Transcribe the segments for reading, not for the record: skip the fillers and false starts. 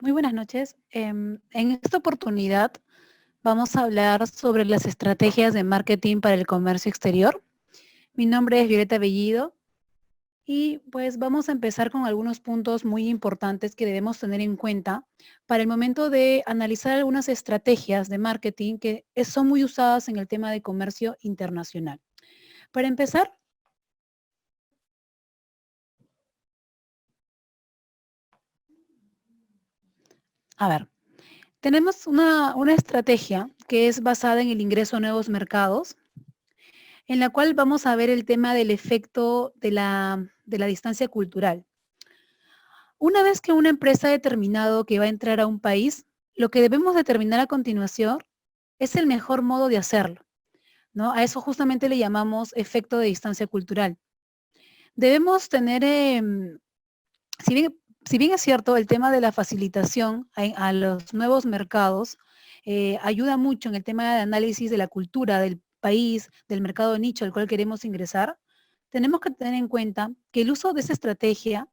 Muy buenas noches. En esta oportunidad vamos a hablar sobre las estrategias de marketing para el comercio exterior. Mi nombre es Violeta Bellido y pues vamos a empezar con algunos puntos muy importantes que debemos tener en cuenta para el momento de analizar algunas estrategias de marketing que son muy usadas en el tema de comercio internacional. Para empezar, a ver, tenemos una estrategia que es basada en el ingreso a nuevos mercados, en la cual vamos a ver el tema del efecto de la distancia cultural. Una vez que una empresa ha determinado que va a entrar a un país, lo que debemos determinar a continuación es el mejor modo de hacerlo, ¿no? A eso justamente le llamamos efecto de distancia cultural. Debemos tener, si bien, si bien es cierto, el tema de la facilitación a los nuevos mercados ayuda mucho en el tema de análisis de la cultura del país, del mercado de nicho al cual queremos ingresar, tenemos que tener en cuenta que el uso de esa estrategia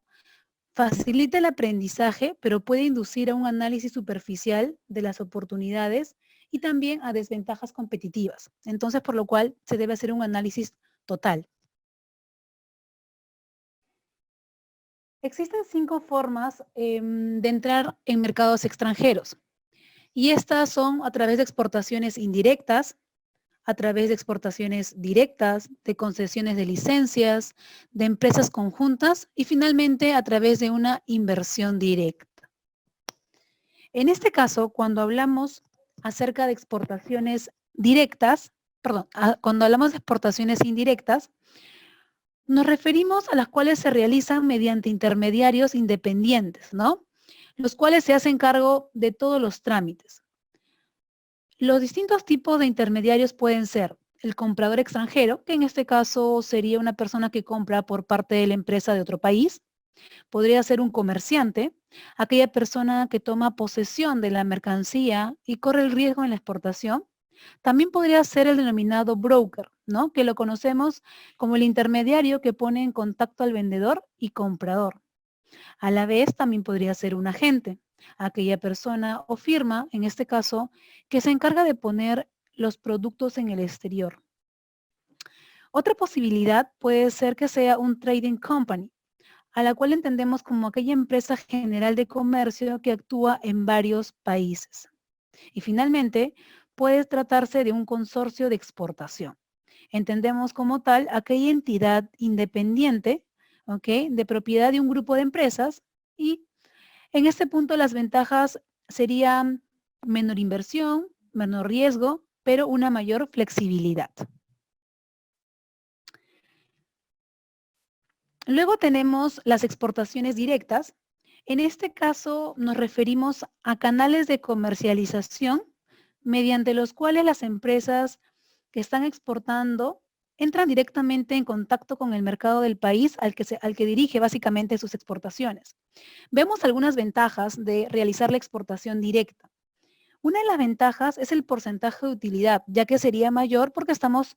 facilita el aprendizaje, pero puede inducir a un análisis superficial de las oportunidades y también a desventajas competitivas. Entonces, por lo cual se debe hacer un análisis total. Existen 5 formas de entrar en mercados extranjeros y estas son a través de exportaciones indirectas, a través de exportaciones directas, de concesiones de licencias, de empresas conjuntas y finalmente a través de una inversión directa. En este caso, cuando hablamos acerca de exportaciones directas, perdón, cuando hablamos de exportaciones indirectas, nos referimos a las cuales se realizan mediante intermediarios independientes, ¿no? Los cuales se hacen cargo de todos los trámites. Los distintos tipos de intermediarios pueden ser el comprador extranjero, que en este caso sería una persona que compra por parte de la empresa de otro país. Podría ser un comerciante, aquella persona que toma posesión de la mercancía y corre el riesgo en la exportación. También podría ser el denominado broker, ¿no? Que lo conocemos como el intermediario que pone en contacto al vendedor y comprador. A la vez también podría ser un agente, aquella persona o firma, en este caso, que se encarga de poner los productos en el exterior. Otra posibilidad puede ser que sea un trading company, a la cual entendemos como aquella empresa general de comercio que actúa en varios países. Y finalmente, puede tratarse de un consorcio de exportación. Entendemos como tal aquella entidad independiente, ¿ok?, de propiedad de un grupo de empresas y en este punto las ventajas serían menor inversión, menor riesgo, pero una mayor flexibilidad. Luego tenemos las exportaciones directas. En este caso nos referimos a canales de comercialización mediante los cuales las empresas que están exportando entran directamente en contacto con el mercado del país al que dirige básicamente sus exportaciones. Vemos algunas ventajas de realizar la exportación directa. Una de las ventajas es el porcentaje de utilidad, ya que sería mayor porque estamos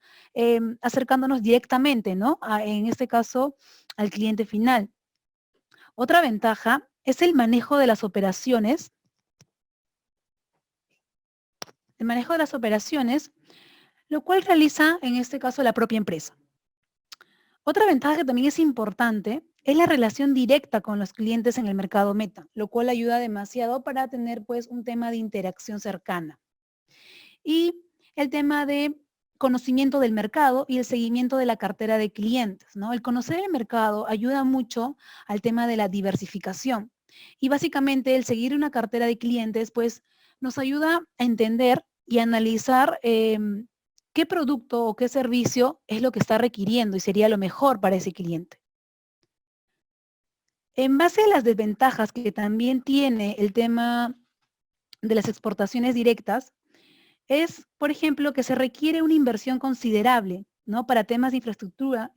acercándonos directamente, ¿no? En este caso, al cliente final. Otra ventaja es el manejo de las operaciones, lo cual realiza en este caso la propia empresa. Otra ventaja que también es importante es la relación directa con los clientes en el mercado meta, lo cual ayuda demasiado para tener pues un tema de interacción cercana. Y el tema de conocimiento del mercado y el seguimiento de la cartera de clientes, ¿no? El conocer el mercado ayuda mucho al tema de la diversificación. Y básicamente el seguir una cartera de clientes, pues nos ayuda a entender y analizar qué producto o qué servicio es lo que está requiriendo y sería lo mejor para ese cliente. En base a las desventajas que también tiene el tema de las exportaciones directas, es, por ejemplo, que se requiere una inversión considerable, ¿no? Para temas de infraestructura,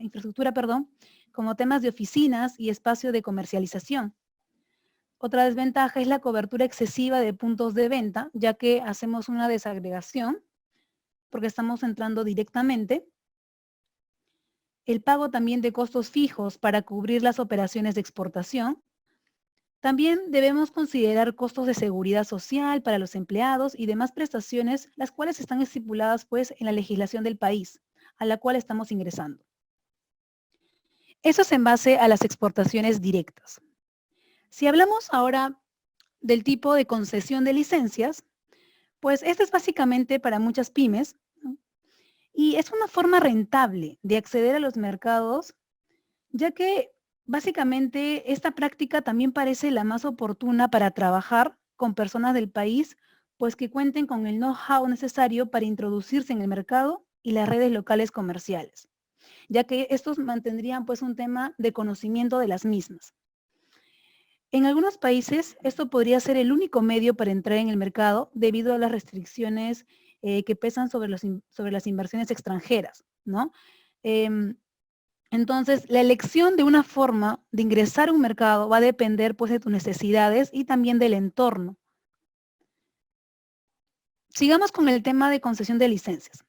perdón, como temas de oficinas y espacio de comercialización. Otra desventaja es la cobertura excesiva de puntos de venta, ya que hacemos una desagregación porque estamos entrando directamente. El pago también de costos fijos para cubrir las operaciones de exportación También debemos considerar costos de seguridad social para los empleados y demás prestaciones, las cuales están estipuladas pues en la legislación del país a la cual estamos ingresando. Eso es en base a las exportaciones directas. Si hablamos ahora del tipo de concesión de licencias, pues esta es básicamente para muchas pymes, ¿no? Y es una forma rentable de acceder a los mercados, ya que básicamente esta práctica también parece la más oportuna para trabajar con personas del país, pues que cuenten con el know-how necesario para introducirse en el mercado y las redes locales comerciales, ya que estos mantendrían pues un tema de conocimiento de las mismas. En algunos países esto podría ser el único medio para entrar en el mercado debido a las restricciones que pesan sobre las inversiones extranjeras, ¿no? Em, entonces, la elección de una forma de ingresar a un mercado va a depender pues de tus necesidades y también del entorno. Sigamos con el tema de concesión de licencias.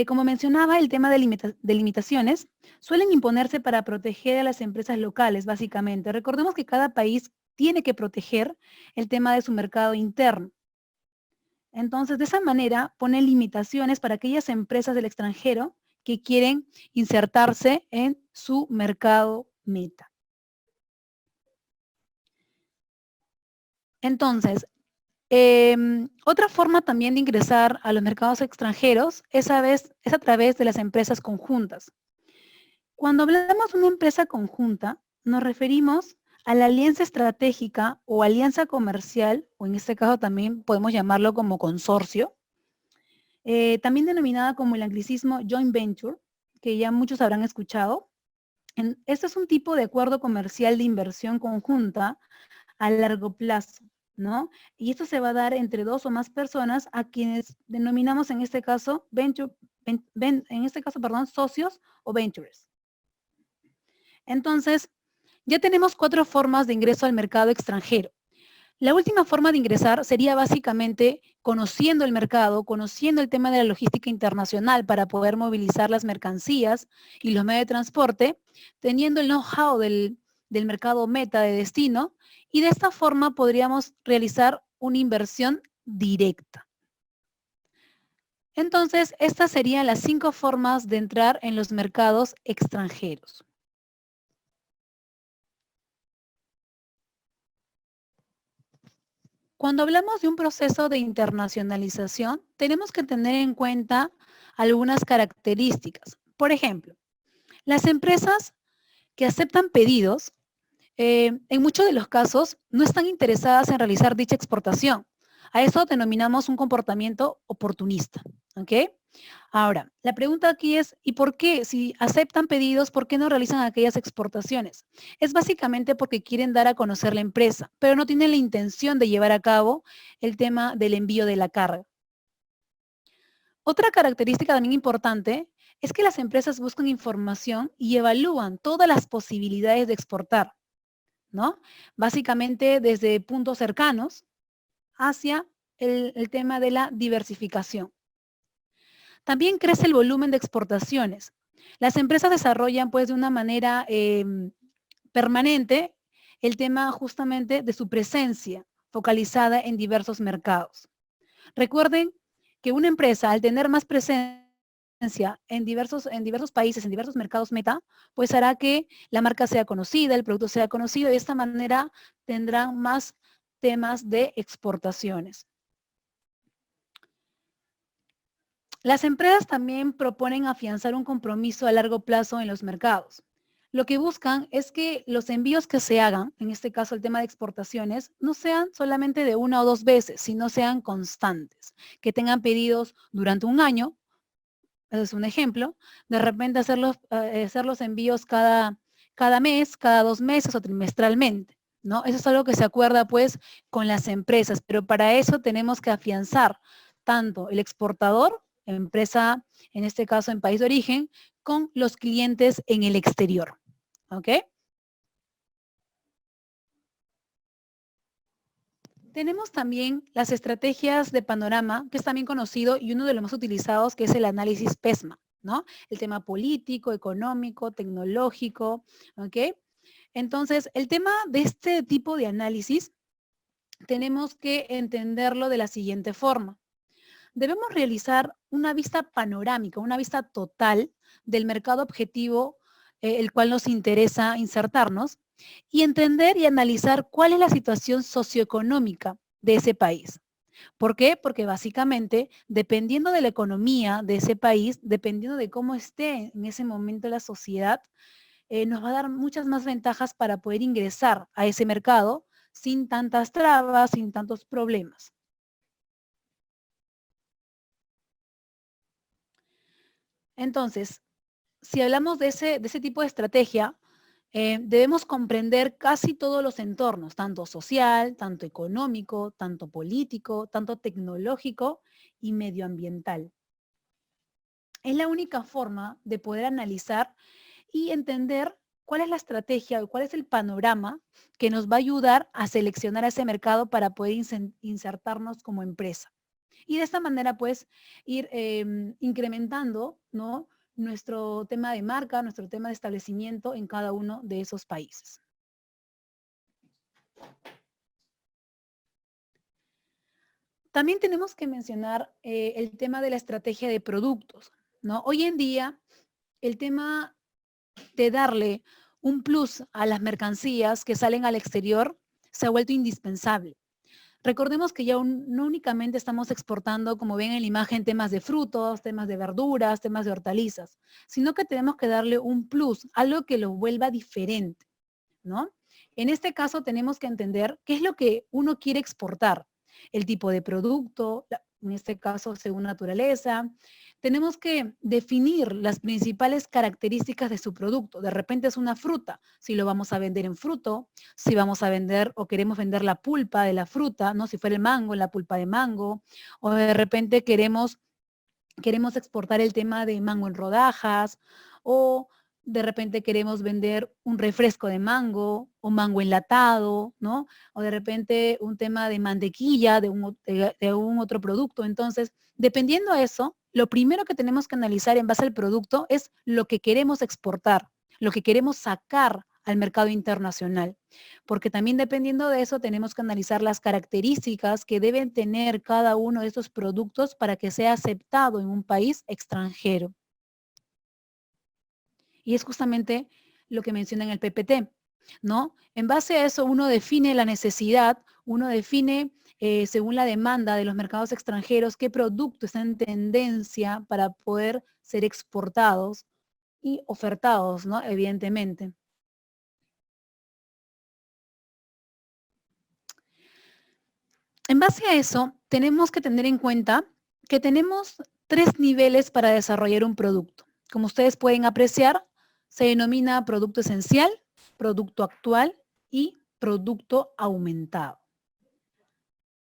Como mencionaba, el tema de limitaciones suelen imponerse para proteger a las empresas locales, básicamente. Recordemos que cada país tiene que proteger el tema de su mercado interno. Entonces, de esa manera, ponen limitaciones para aquellas empresas del extranjero que quieren insertarse en su mercado meta. Entonces, otra forma también de ingresar a los mercados extranjeros es a través de las empresas conjuntas. Cuando hablamos de una empresa conjunta, nos referimos a la alianza estratégica o alianza comercial, o en este caso también podemos llamarlo como consorcio, también denominada como el anglicismo joint venture, que ya muchos habrán escuchado. Este es un tipo de acuerdo comercial de inversión conjunta a largo plazo, ¿no? Y esto se va a dar entre dos o más personas a quienes denominamos en este caso socios o ventures. Entonces, ya tenemos 4 formas de ingreso al mercado extranjero. La última forma de ingresar sería básicamente conociendo el mercado, conociendo el tema de la logística internacional para poder movilizar las mercancías y los medios de transporte, teniendo el know-how del mercado meta de destino, y de esta forma podríamos realizar una inversión directa. Entonces, estas serían las 5 formas de entrar en los mercados extranjeros. Cuando hablamos de un proceso de internacionalización, tenemos que tener en cuenta algunas características. Por ejemplo, las empresas que aceptan pedidos, en muchos de los casos, no están interesadas en realizar dicha exportación. A eso denominamos un comportamiento oportunista, ¿ok? Ahora, la pregunta aquí es, ¿y por qué? Si aceptan pedidos, ¿por qué no realizan aquellas exportaciones? Es básicamente porque quieren dar a conocer la empresa, pero no tienen la intención de llevar a cabo el tema del envío de la carga. Otra característica también importante es que las empresas buscan información y evalúan todas las posibilidades de exportar, ¿no? Básicamente desde puntos cercanos hacia el tema de la diversificación. También crece el volumen de exportaciones. Las empresas desarrollan pues de una manera permanente el tema justamente de su presencia focalizada en diversos mercados. Recuerden que una empresa al tener más presencia en diversos países, en diversos mercados meta, pues hará que la marca sea conocida, el producto sea conocido y de esta manera tendrán más temas de exportaciones. Las empresas también proponen afianzar un compromiso a largo plazo en los mercados. Lo que buscan es que los envíos que se hagan, en este caso el tema de exportaciones, no sean solamente de 1 o 2 veces, sino sean constantes, que tengan pedidos durante un año, ese es un ejemplo, de repente hacer los envíos cada mes, cada 2 meses o trimestralmente, ¿no? Eso es algo que se acuerda pues con las empresas, pero para eso tenemos que afianzar tanto el exportador, empresa, en este caso en país de origen, con los clientes en el exterior. ¿Ok? Tenemos también las estrategias de panorama, que es también conocido y uno de los más utilizados, que es el análisis PESMA, ¿no? El tema político, económico, tecnológico, ¿ok? Entonces, el tema de este tipo de análisis tenemos que entenderlo de la siguiente forma. Debemos realizar una vista panorámica, una vista total del mercado objetivo, el cual nos interesa insertarnos, y entender y analizar cuál es la situación socioeconómica de ese país. ¿Por qué? Porque básicamente, dependiendo de la economía de ese país, dependiendo de cómo esté en ese momento la sociedad, nos va a dar muchas más ventajas para poder ingresar a ese mercado sin tantas trabas, sin tantos problemas. Entonces, si hablamos de ese tipo de estrategia, debemos comprender casi todos los entornos, tanto social, tanto económico, tanto político, tanto tecnológico y medioambiental. Es la única forma de poder analizar y entender cuál es la estrategia o cuál es el panorama que nos va a ayudar a seleccionar a ese mercado para poder insertarnos como empresa. Y de esta manera, pues, ir incrementando, ¿no?, nuestro tema de marca, nuestro tema de establecimiento en cada uno de esos países. También tenemos que mencionar el tema de la estrategia de productos, ¿no? Hoy en día, el tema de darle un plus a las mercancías que salen al exterior se ha vuelto indispensable. Recordemos que ya no únicamente estamos exportando, como ven en la imagen, temas de frutos, temas de verduras, temas de hortalizas, sino que tenemos que darle un plus, algo que lo vuelva diferente, ¿no? En este caso tenemos que entender qué es lo que uno quiere exportar, el tipo de producto, en este caso según naturaleza. Tenemos que definir las principales características de su producto. De repente es una fruta, si lo vamos a vender en fruto, si vamos a vender o queremos vender la pulpa de la fruta, ¿no? Si fuera el mango, la pulpa de mango, o de repente queremos exportar el tema de mango en rodajas, o de repente queremos vender un refresco de mango o mango enlatado, ¿no? O de repente un tema de mantequilla de un otro producto. Entonces, dependiendo de eso, lo primero que tenemos que analizar en base al producto es lo que queremos exportar, lo que queremos sacar al mercado internacional, porque también dependiendo de eso tenemos que analizar las características que deben tener cada uno de estos productos para que sea aceptado en un país extranjero. Y es justamente lo que menciona en el PPT, ¿no? En base a eso uno define la necesidad, uno define según la demanda de los mercados extranjeros qué producto está en tendencia para poder ser exportados y ofertados, ¿no? Evidentemente. En base a eso, tenemos que tener en cuenta que tenemos 3 niveles para desarrollar un producto. Como ustedes pueden apreciar, se denomina producto esencial, producto actual y producto aumentado.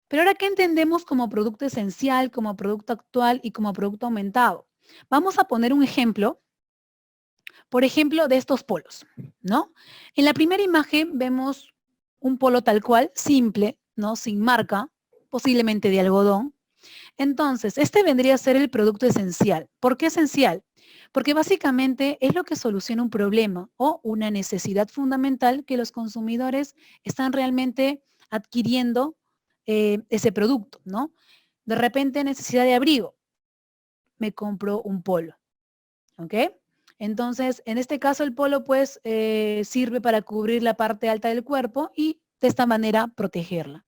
Pero ahora, ¿qué entendemos como producto esencial, como producto actual y como producto aumentado? Vamos a poner un ejemplo, por ejemplo, de estos polos, ¿no? En la primera imagen vemos un polo tal cual, simple, ¿no? Sin marca, posiblemente de algodón. Entonces, este vendría a ser el producto esencial. ¿Por qué esencial? Porque básicamente es lo que soluciona un problema o una necesidad fundamental que los consumidores están realmente adquiriendo ese producto, ¿no? De repente necesidad de abrigo, me compro un polo, ¿ok? Entonces, en este caso el polo pues sirve para cubrir la parte alta del cuerpo y de esta manera protegerla.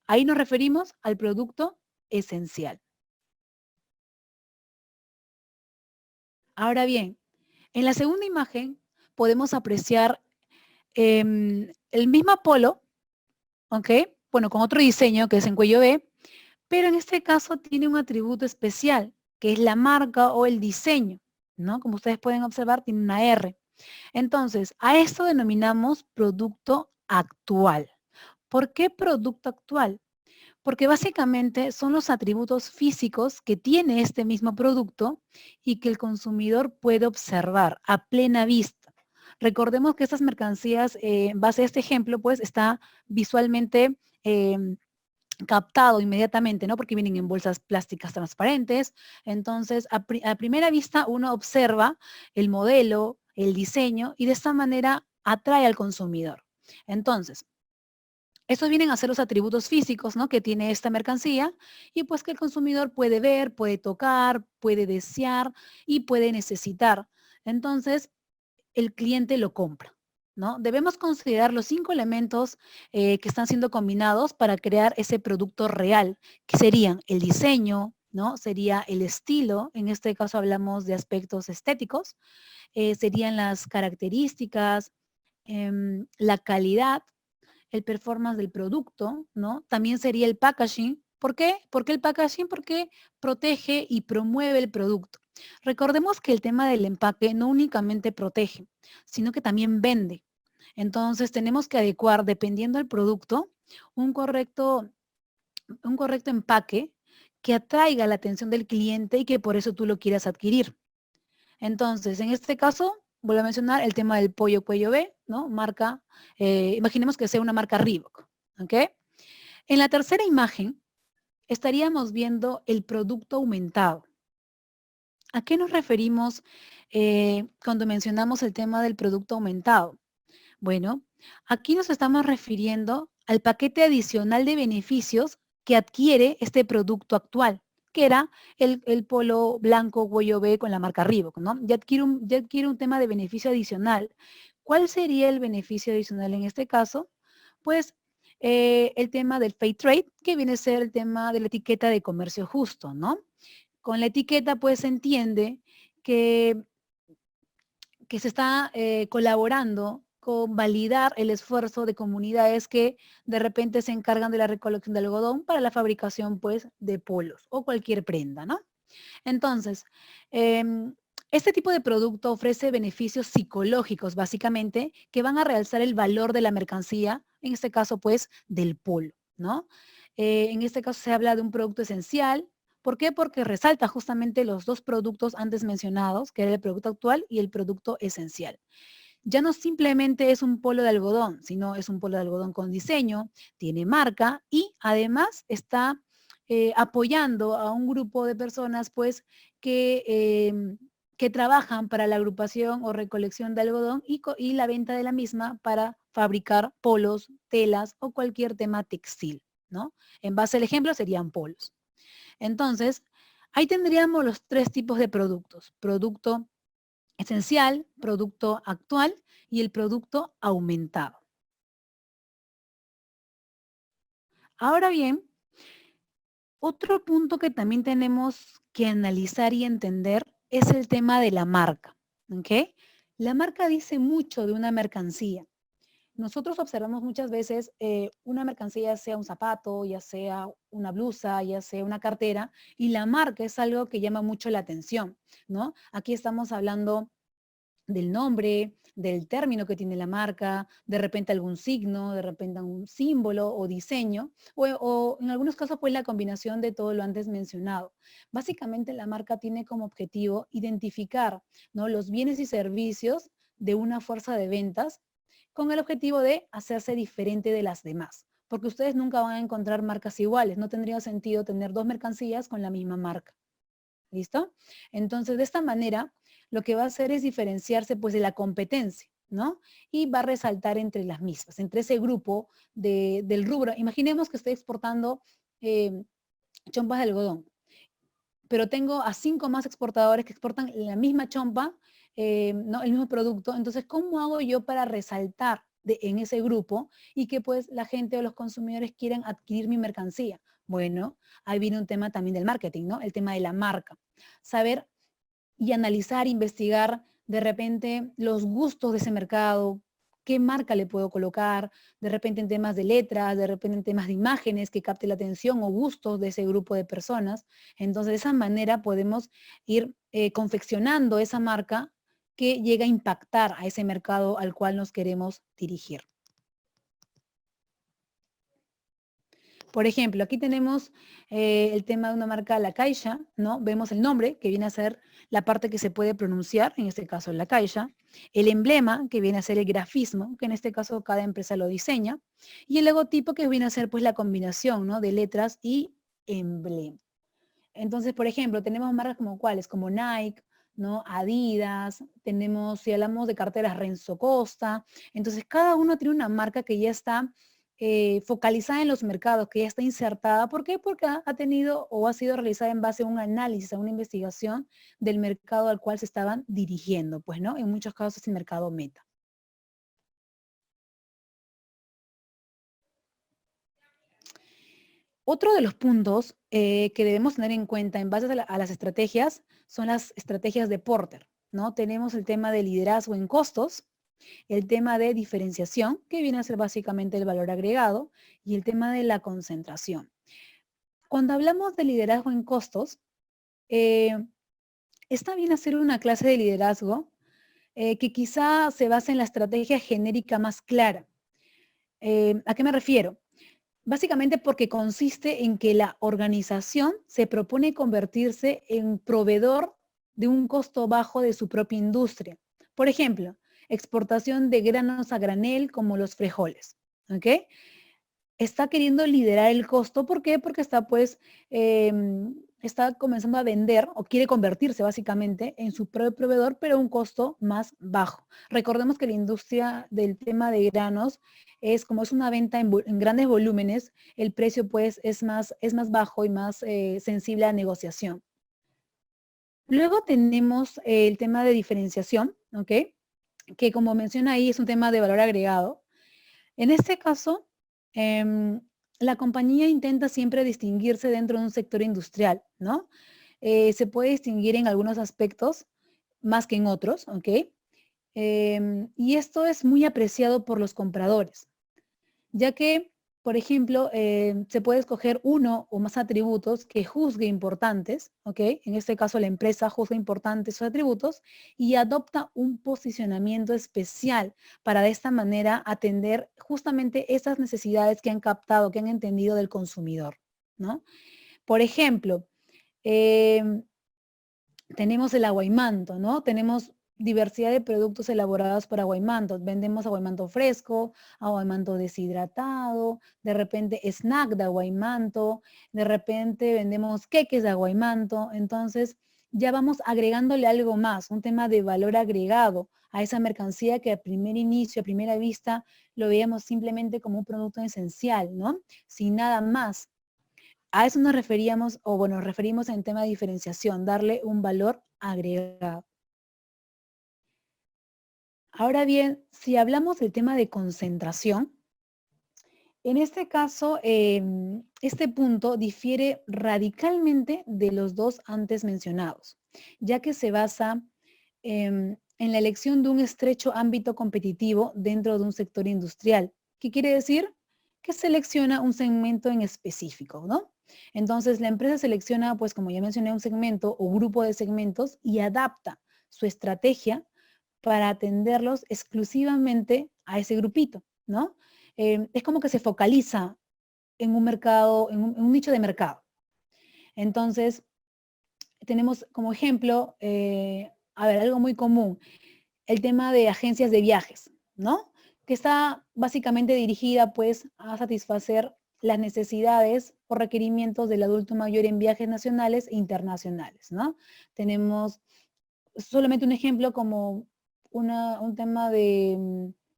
Ahí nos referimos al producto esencial. Ahora bien, en la segunda imagen podemos apreciar el mismo polo, ¿ok? Bueno, con otro diseño que es en cuello B, pero en este caso tiene un atributo especial, que es la marca o el diseño, ¿no? Como ustedes pueden observar, tiene una R. Entonces, a esto denominamos producto actual. ¿Por qué producto actual? Porque básicamente son los atributos físicos que tiene este mismo producto y que el consumidor puede observar a plena vista. Recordemos que estas mercancías, en base a este ejemplo, pues está visualmente captado inmediatamente, ¿no? Porque vienen en bolsas plásticas transparentes. Entonces, a primera vista uno observa el modelo, el diseño y de esta manera atrae al consumidor. Entonces, estos vienen a ser los atributos físicos, ¿no?, que tiene esta mercancía y pues que el consumidor puede ver, puede tocar, puede desear y puede necesitar. Entonces, el cliente lo compra, ¿no? Debemos considerar los 5 elementos que están siendo combinados para crear ese producto real, que serían el diseño, ¿no? Sería el estilo, en este caso hablamos de aspectos estéticos, serían las características, la calidad, el performance del producto, ¿no? También sería el packaging. ¿Por qué? ¿Por qué el packaging? Porque protege y promueve el producto. Recordemos que el tema del empaque no únicamente protege, sino que también vende. Entonces tenemos que adecuar, dependiendo del producto, un correcto, un correcto empaque que atraiga la atención del cliente y que por eso tú lo quieras adquirir. Entonces, en este caso, vuelvo a mencionar el tema del pollo cuello B, ¿no? Marca, imaginemos que sea una marca Reebok, ¿ok? En la tercera imagen estaríamos viendo el producto aumentado. ¿A qué nos referimos cuando mencionamos el tema del producto aumentado? Bueno, aquí nos estamos refiriendo al paquete adicional de beneficios que adquiere este producto actual, que era el polo blanco cuello B con la marca Reebok, ¿no? Ya adquiere un tema de beneficio adicional. ¿Cuál sería el beneficio adicional en este caso? Pues el tema del Fair Trade, que viene a ser el tema de la etiqueta de comercio justo, ¿no? Con la etiqueta, pues se entiende que se está colaborando con validar el esfuerzo de comunidades que de repente se encargan de la recolección de algodón para la fabricación, pues, de polos o cualquier prenda, ¿no? Entonces, em, este tipo de producto ofrece beneficios psicológicos, básicamente, que van a realzar el valor de la mercancía, en este caso, pues, del polo, ¿no? En este caso se habla de un producto esencial. ¿Por qué? Porque resalta justamente los dos productos antes mencionados, que era el producto actual y el producto esencial. Ya no simplemente es un polo de algodón, sino es un polo de algodón con diseño, tiene marca y además está apoyando a un grupo de personas pues que, que trabajan para la agrupación o recolección de algodón y la venta de la misma para fabricar polos, telas o cualquier tema textil, ¿no? En base al ejemplo serían polos. Entonces, ahí tendríamos los 3 tipos de productos: producto esencial, producto actual y el producto aumentado. Ahora bien, otro punto que también tenemos que analizar y entender es el tema de la marca, ¿ok? La marca dice mucho de una mercancía. Nosotros observamos muchas veces una mercancía, ya sea un zapato, ya sea una blusa, ya sea una cartera, y la marca es algo que llama mucho la atención, ¿no? Aquí estamos hablando del nombre, del término que tiene la marca, de repente algún signo, de repente algún símbolo o diseño, o en algunos casos pues la combinación de todo lo antes mencionado. Básicamente la marca tiene como objetivo identificar, ¿no?, los bienes y servicios de una fuerza de ventas con el objetivo de hacerse diferente de las demás. Porque ustedes nunca van a encontrar marcas iguales, no tendría sentido tener dos mercancías con la misma marca. ¿Listo? Entonces, de esta manera, lo que va a hacer es diferenciarse pues de la competencia, ¿no? Y va a resaltar entre las mismas, entre ese grupo del rubro. Imaginemos que estoy exportando eh, chompas de algodón, pero tengo a 5 más exportadores que exportan la misma chompa, ¿no?, el mismo producto. Entonces, ¿cómo hago yo para resaltar en ese grupo y que pues la gente o los consumidores quieran adquirir mi mercancía? Bueno, ahí viene un tema también del marketing, ¿no? El tema de la marca. Saber y analizar, investigar de repente los gustos de ese mercado, qué marca le puedo colocar, de repente en temas de letras, de repente en temas de imágenes que capte la atención o gustos de ese grupo de personas. Entonces, de esa manera podemos ir confeccionando esa marca que llega a impactar a ese mercado al cual nos queremos dirigir. Por ejemplo, aquí tenemos el tema de una marca La Caixa, ¿no? Vemos el nombre, que viene a ser la parte que se puede pronunciar, en este caso La Caixa, el emblema, que viene a ser el grafismo, que en este caso cada empresa lo diseña, y el logotipo, que viene a ser pues la combinación, ¿no?, de letras y emblema. Entonces, por ejemplo, tenemos marcas como cuáles, como Nike, ¿no? Adidas, tenemos, si hablamos de carteras, Renzo Costa. Entonces, cada uno tiene una marca que ya está focalizada en los mercados, que ya está insertada. ¿Por qué? Porque ha tenido o ha sido realizada en base a un análisis, a una investigación del mercado al cual se estaban dirigiendo, pues, ¿no? En muchos casos es el mercado meta. Otro de los puntos que debemos tener en cuenta en base a las estrategias son las estrategias de Porter, ¿no? Tenemos el tema de liderazgo en costos, el tema de diferenciación, que viene a ser básicamente el valor agregado, y el tema de la concentración. Cuando hablamos de liderazgo en costos, eh, está bien hacer una clase de liderazgo que quizá se base en la estrategia genérica más clara. ¿A qué me refiero? Básicamente porque consiste en que la organización se propone convertirse en proveedor de un costo bajo de su propia industria. Por ejemplo, exportación de granos a granel como los frijoles. ¿Ok? Está queriendo liderar el costo. ¿Por qué? Porque está pues, está comenzando a vender o quiere convertirse básicamente en su propio proveedor, pero a un costo más bajo. Recordemos que la industria del tema de granos es como es una venta en grandes volúmenes, el precio pues es más bajo y más sensible a negociación. Luego tenemos el tema de diferenciación, ¿ok? Que como menciona ahí es un tema de valor agregado. En este caso, em, la compañía intenta siempre distinguirse dentro de un sector industrial, ¿no? Se puede distinguir en algunos aspectos más que en otros, ¿ok? Y esto es muy apreciado por los compradores, ya que, por ejemplo, se puede escoger uno o más atributos que juzgue importantes, ¿ok? En este caso, la empresa juzga importantes sus atributos y adopta un posicionamiento especial para de esta manera atender justamente esas necesidades que han captado, que han entendido del consumidor, ¿no? Por ejemplo, em, tenemos el aguaimanto, ¿no? Tenemos diversidad de productos elaborados por aguaimanto. Vendemos aguaimanto fresco, aguaimanto deshidratado, de repente snack de aguaimanto, de repente vendemos queques de aguaimanto. Entonces, ya vamos agregándole algo más, un tema de valor agregado a esa mercancía que a primer inicio, a primera vista, lo veíamos simplemente como un producto esencial, ¿no? Sin nada más. A eso nos referíamos, o bueno, nos referimos en tema de diferenciación, darle un valor agregado. Ahora bien, si hablamos del tema de concentración, en este caso, este punto difiere radicalmente de los dos antes mencionados, ya que se basa en la elección de un estrecho ámbito competitivo dentro de un sector industrial. ¿Qué quiere decir? Que selecciona un segmento en específico, ¿no? Entonces, la empresa selecciona, pues como ya mencioné, un segmento o grupo de segmentos y adapta su estrategia para atenderlos exclusivamente a ese grupito, ¿no? Es como que se focaliza en un mercado, en un nicho de mercado. Entonces, tenemos como ejemplo, a ver, algo muy común, el tema de agencias de viajes, ¿no? Que está básicamente dirigida pues a satisfacer las necesidades o requerimientos del adulto mayor en viajes nacionales e internacionales, ¿no? Tenemos solamente un ejemplo como un tema de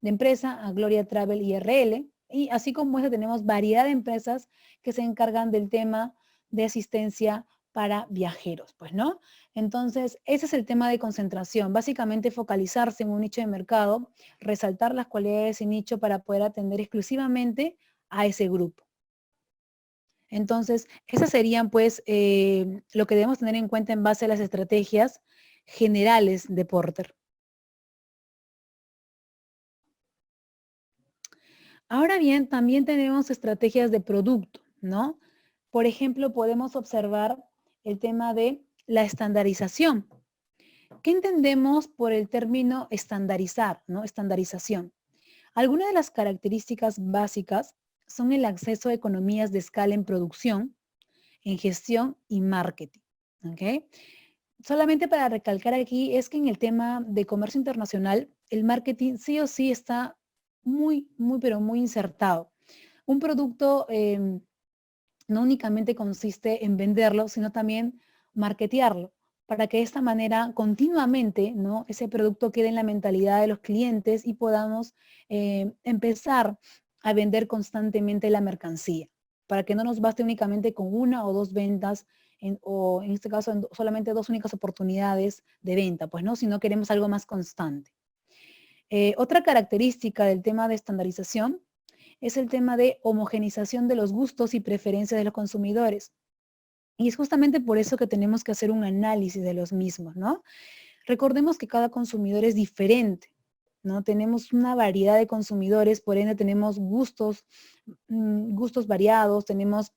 empresa, a Gloria Travel IRL, y así como eso tenemos variedad de empresas que se encargan del tema de asistencia para viajeros, pues, ¿no? Entonces, ese es el tema de concentración, básicamente focalizarse en un nicho de mercado, resaltar las cualidades de ese nicho para poder atender exclusivamente a ese grupo. Entonces, esas serían pues lo que debemos tener en cuenta en base a las estrategias generales de Porter. Ahora bien, también tenemos estrategias de producto, ¿no? Por ejemplo, podemos observar el tema de la estandarización. ¿Qué entendemos por el término estandarizar, ¿no? Estandarización. Algunas de las características básicas son el acceso a economías de escala en producción, en gestión y marketing. ¿Ok? Solamente para recalcar aquí es que en el tema de comercio internacional, el marketing sí o sí está pero muy insertado. Un producto no únicamente consiste en venderlo, sino también marketearlo. para que de esta manera continuamente, ¿no?, ese producto quede en la mentalidad de los clientes y podamos empezar a vender constantemente la mercancía, para que no nos baste únicamente con una o dos ventas o en este caso solamente dos únicas oportunidades de venta, pues no, si no queremos algo más constante. Otra característica del tema de estandarización es el tema de homogenización de los gustos y preferencias de los consumidores. Y es justamente por eso que tenemos que hacer un análisis de los mismos, ¿no? Recordemos que cada consumidor es diferente, ¿no? Tenemos una variedad de consumidores, por ende tenemos gustos, gustos variados, tenemos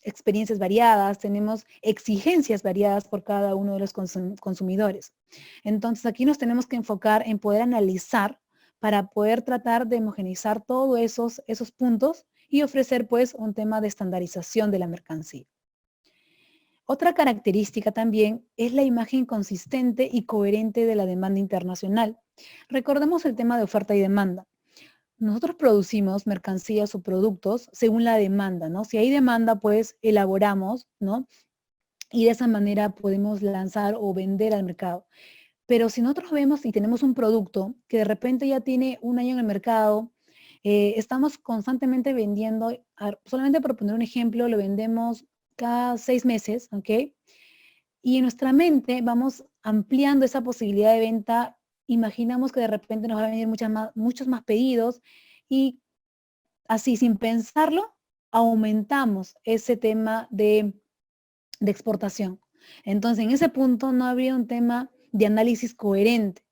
experiencias variadas, tenemos exigencias variadas por cada uno de los consumidores. Entonces aquí nos tenemos que enfocar en poder analizar para poder tratar de homogeneizar todos esos puntos y ofrecer pues un tema de estandarización de la mercancía. Otra característica también es la imagen consistente y coherente de la demanda internacional. Recordemos el tema de oferta y demanda. Nosotros producimos mercancías o productos según la demanda, ¿no? Si hay demanda, pues elaboramos, ¿no? Y de esa manera podemos lanzar o vender al mercado. Pero si nosotros vemos y tenemos un producto que de repente ya tiene un año en el mercado, estamos constantemente vendiendo, solamente por poner un ejemplo, lo vendemos cada 6 meses, ¿ok? Y en nuestra mente vamos ampliando esa posibilidad de venta, imaginamos que de repente nos va a venir muchos más pedidos y así sin pensarlo, aumentamos ese tema de exportación. Entonces, en ese punto no habría un tema de análisis coherente,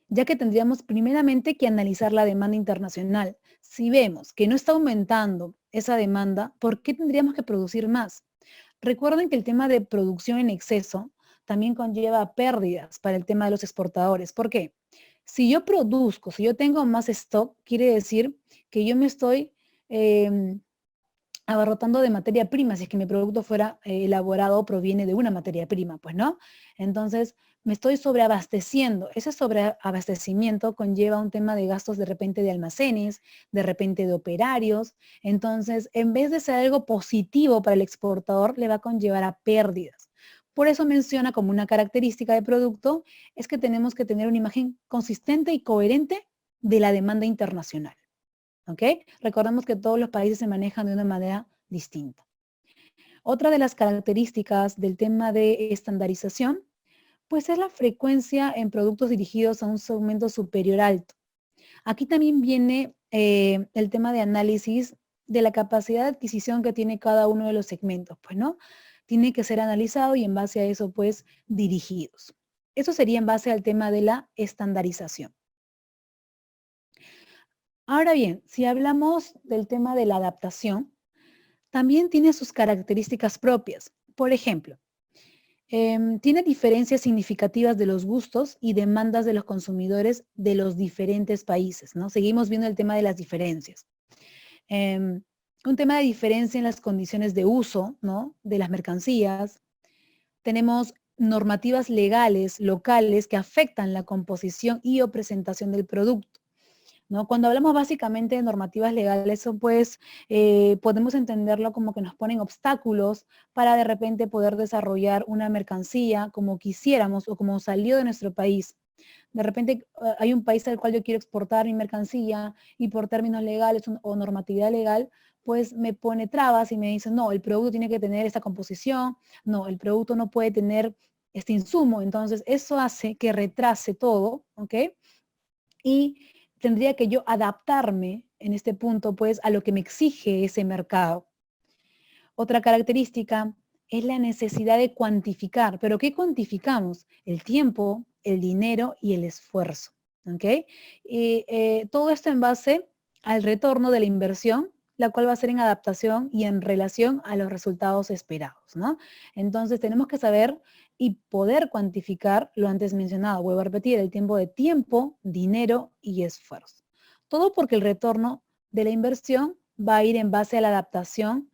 ya que tendríamos primeramente que analizar la demanda internacional. Si vemos que no está aumentando esa demanda, ¿por qué tendríamos que producir más? Recuerden que el tema de producción en exceso también conlleva pérdidas para el tema de los exportadores. ¿Por qué? Si yo produzco, si yo tengo más stock, quiere decir que yo me estoy abarrotando de materia prima, si es que mi producto fuera elaborado o proviene de una materia prima, pues no. Entonces, me estoy sobreabasteciendo. Ese sobreabastecimiento conlleva un tema de gastos de repente de almacenes, de repente de operarios. Entonces, en vez de ser algo positivo para el exportador, le va a conllevar a pérdidas. Por eso menciona como una característica de producto es que tenemos que tener una imagen consistente y coherente de la demanda internacional. ¿Ok? Recordemos que todos los países se manejan de una manera distinta. Otra de las características del tema de estandarización, pues es la frecuencia en productos dirigidos a un segmento superior alto. Aquí también viene el tema de análisis de la capacidad de adquisición que tiene cada uno de los segmentos, pues, ¿no? Tiene que ser analizado y en base a eso, pues, dirigidos. Eso sería en base al tema de la estandarización. Ahora bien, si hablamos del tema de la adaptación, también tiene sus características propias. Por ejemplo, tiene diferencias significativas de los gustos y demandas de los consumidores de los diferentes países, ¿no? Seguimos viendo el tema de las diferencias. Un tema de diferencia en las condiciones de uso, ¿no?, de las mercancías. Tenemos normativas legales locales que afectan la composición y o presentación del producto, ¿no? Cuando hablamos básicamente de normativas legales, eso pues podemos entenderlo como que nos ponen obstáculos para de repente poder desarrollar una mercancía como quisiéramos o como salió de nuestro país. De repente hay un país al cual yo quiero exportar mi mercancía y por términos legales o normatividad legal, pues me pone trabas y me dice, no, el producto tiene que tener esta composición, no, el producto no puede tener este insumo. Entonces, eso hace que retrase todo, ¿ok? Y tendría que yo adaptarme en este punto, pues, a lo que me exige ese mercado. Otra característica es la necesidad de cuantificar. ¿Pero qué cuantificamos? El tiempo, el dinero y el esfuerzo. ¿Ok? Y todo esto en base al retorno de la inversión, la cual va a ser en adaptación y en relación a los resultados esperados, ¿no? Entonces tenemos que saber y poder cuantificar lo antes mencionado. Vuelvo a repetir, el tiempo, dinero y esfuerzo. Todo porque el retorno de la inversión va a ir en base a la adaptación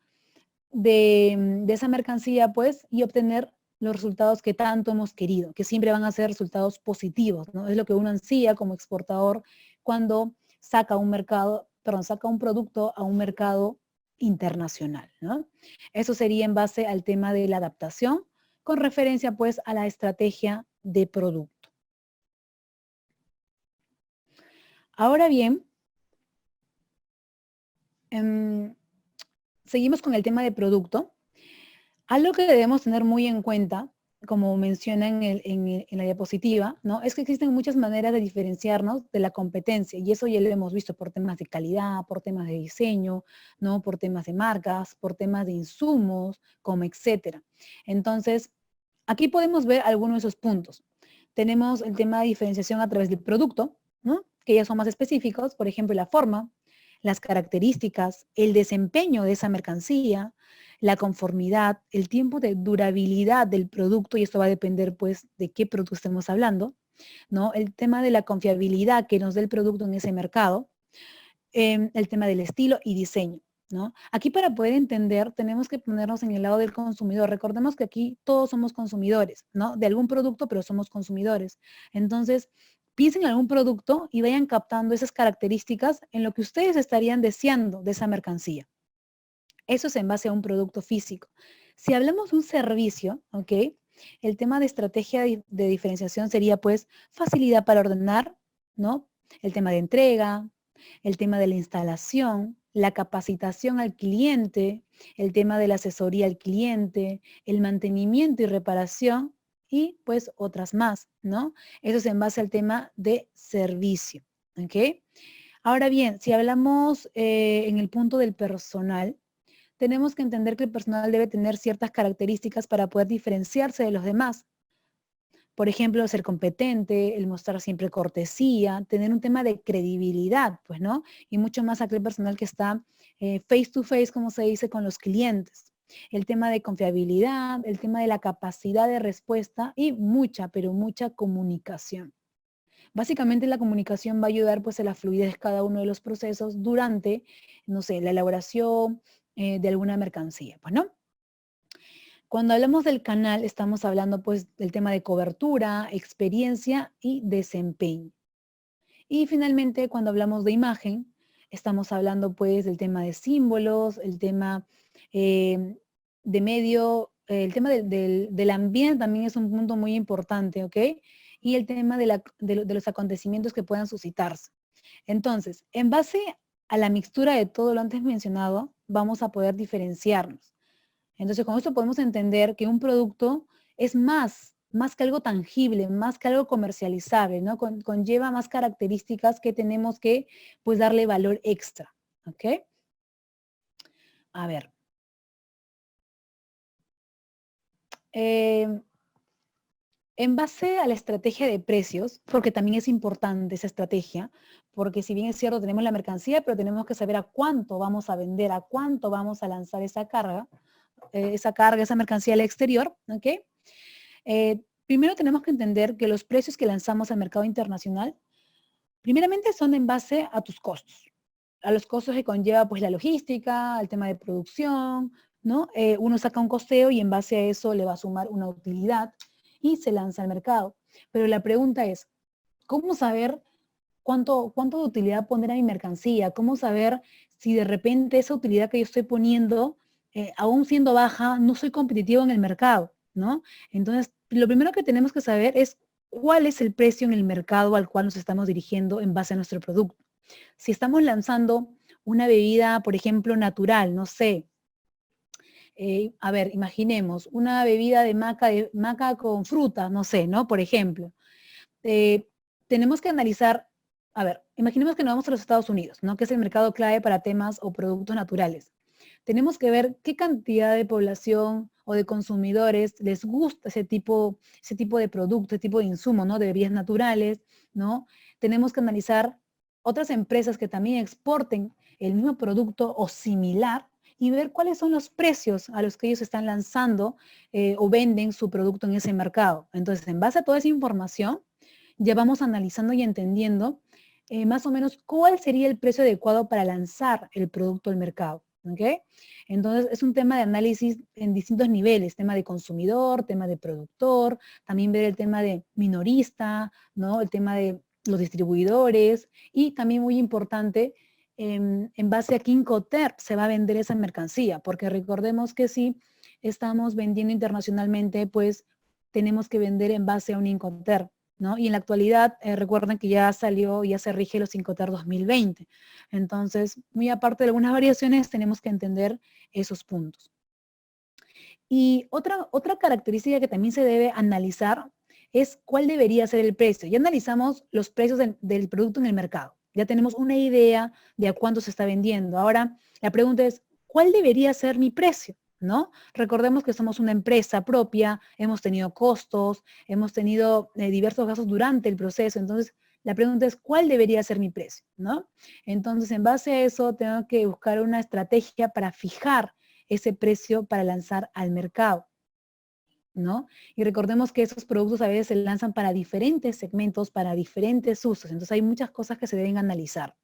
de esa mercancía, pues, y obtener los resultados que tanto hemos querido, que siempre van a ser resultados positivos, ¿no? Es lo que uno ansía como exportador cuando saca saca un producto a un mercado internacional, ¿no? Eso sería en base al tema de la adaptación con referencia pues a la estrategia de producto. Ahora bien, seguimos con el tema de producto. Algo que debemos tener muy en cuenta, como menciona en la diapositiva, ¿no? Es que existen muchas maneras de diferenciarnos de la competencia, y eso ya lo hemos visto por temas de calidad, por temas de diseño, ¿no? Por temas de marcas, por temas de insumos, como etcétera. Entonces, aquí podemos ver algunos de esos puntos. Tenemos el tema de diferenciación a través del producto, ¿no? Que ya son más específicos, por ejemplo, la forma, las características, el desempeño de esa mercancía, la conformidad, el tiempo de durabilidad del producto, y esto va a depender pues de qué producto estemos hablando, ¿no? El tema de la confiabilidad que nos dé el producto en ese mercado, el tema del estilo y diseño, ¿no? Aquí para poder entender tenemos que ponernos en el lado del consumidor. Recordemos que aquí todos somos consumidores, ¿no? De algún producto, pero somos consumidores. Entonces, piensen en algún producto y vayan captando esas características en lo que ustedes estarían deseando de esa mercancía. Eso es en base a un producto físico. Si hablamos de un servicio, ¿ok? El tema de estrategia de diferenciación sería pues facilidad para ordenar, ¿no? El tema de entrega, el tema de la instalación, la capacitación al cliente, el tema de la asesoría al cliente, el mantenimiento y reparación y pues otras más, ¿no? Eso es en base al tema de servicio, ¿ok? Ahora bien, si hablamos en el punto del personal, tenemos que entender que el personal debe tener ciertas características para poder diferenciarse de los demás. Por ejemplo, ser competente, el mostrar siempre cortesía, tener un tema de credibilidad, pues, ¿no? Y mucho más aquel personal que está face to face, como se dice, con los clientes. El tema de confiabilidad, el tema de la capacidad de respuesta y mucha, pero mucha comunicación. Básicamente la comunicación va a ayudar pues a la fluidez de cada uno de los procesos durante, no sé, la elaboración de alguna mercancía, pues, ¿no? Cuando hablamos del canal, estamos hablando pues del tema de cobertura, experiencia y desempeño. Y finalmente, cuando hablamos de imagen, estamos hablando pues del tema de símbolos, el tema eh, de medio, el tema del ambiente también es un punto muy importante, ¿ok? Y el tema de los acontecimientos que puedan suscitarse. Entonces, en base a la mixtura de todo lo antes mencionado, vamos a poder diferenciarnos. Entonces, con esto podemos entender que un producto es más que algo tangible, más que algo comercializable, ¿no? Conlleva más características que tenemos que, pues, darle valor extra, ¿ok? A ver. Eh, en base a la estrategia de precios, porque también es importante esa estrategia, porque si bien es cierto, tenemos la mercancía, pero tenemos que saber a cuánto vamos a vender, a cuánto vamos a lanzar esa mercancía al exterior, ¿ok? Primero tenemos que entender que los precios que lanzamos al mercado internacional, primeramente son en base a tus costos, a los costos que conlleva pues la logística, el tema de producción, ¿no? Uno saca un costeo y en base a eso le va a sumar una utilidad y se lanza al mercado. Pero la pregunta es, ¿cómo saber cuánto de utilidad poner a mi mercancía? ¿Cómo saber si de repente esa utilidad que yo estoy poniendo, aún siendo baja, no soy competitivo en el mercado, ¿no? Entonces, lo primero que tenemos que saber es cuál es el precio en el mercado al cual nos estamos dirigiendo en base a nuestro producto. Si estamos lanzando una bebida, por ejemplo, natural, no sé, a ver, imaginemos, una bebida de maca con fruta, no sé, ¿no? Por ejemplo, eh, tenemos que analizar, a ver, imaginemos que nos vamos a los Estados Unidos, ¿no? Que es el mercado clave para temas o productos naturales. Tenemos que ver qué cantidad de población o de consumidores les gusta ese tipo de producto, ese tipo de insumo, ¿no? De bebidas naturales, ¿no? Tenemos que analizar otras empresas que también exporten el mismo producto o similar y ver cuáles son los precios a los que ellos están lanzando o venden su producto en ese mercado. Entonces, en base a toda esa información, ya vamos analizando y entendiendo más o menos cuál sería el precio adecuado para lanzar el producto al mercado. ¿Ok? Entonces, es un tema de análisis en distintos niveles, tema de consumidor, tema de productor, también ver el tema de minorista, ¿no? El tema de los distribuidores y también muy importante, en base a qué Incoterm se va a vender esa mercancía, porque recordemos que si estamos vendiendo internacionalmente, pues tenemos que vender en base a un Incoterm, ¿no? Y en la actualidad, recuerden que ya salió, ya se rige los Incoterm 2020. Entonces, muy aparte de algunas variaciones, tenemos que entender esos puntos. Y otra característica que también se debe analizar es cuál debería ser el precio. Ya analizamos los precios del producto en el mercado. Ya tenemos una idea de a cuánto se está vendiendo. Ahora, la pregunta es, ¿cuál debería ser mi precio? ¿No? Recordemos que somos una empresa propia, hemos tenido costos, hemos tenido diversos gastos durante el proceso. Entonces, la pregunta es, ¿cuál debería ser mi precio? ¿No? Entonces, en base a eso, tengo que buscar una estrategia para fijar ese precio para lanzar al mercado, ¿no? Y recordemos que esos productos a veces se lanzan para diferentes segmentos, para diferentes usos. Entonces hay muchas cosas que se deben analizar.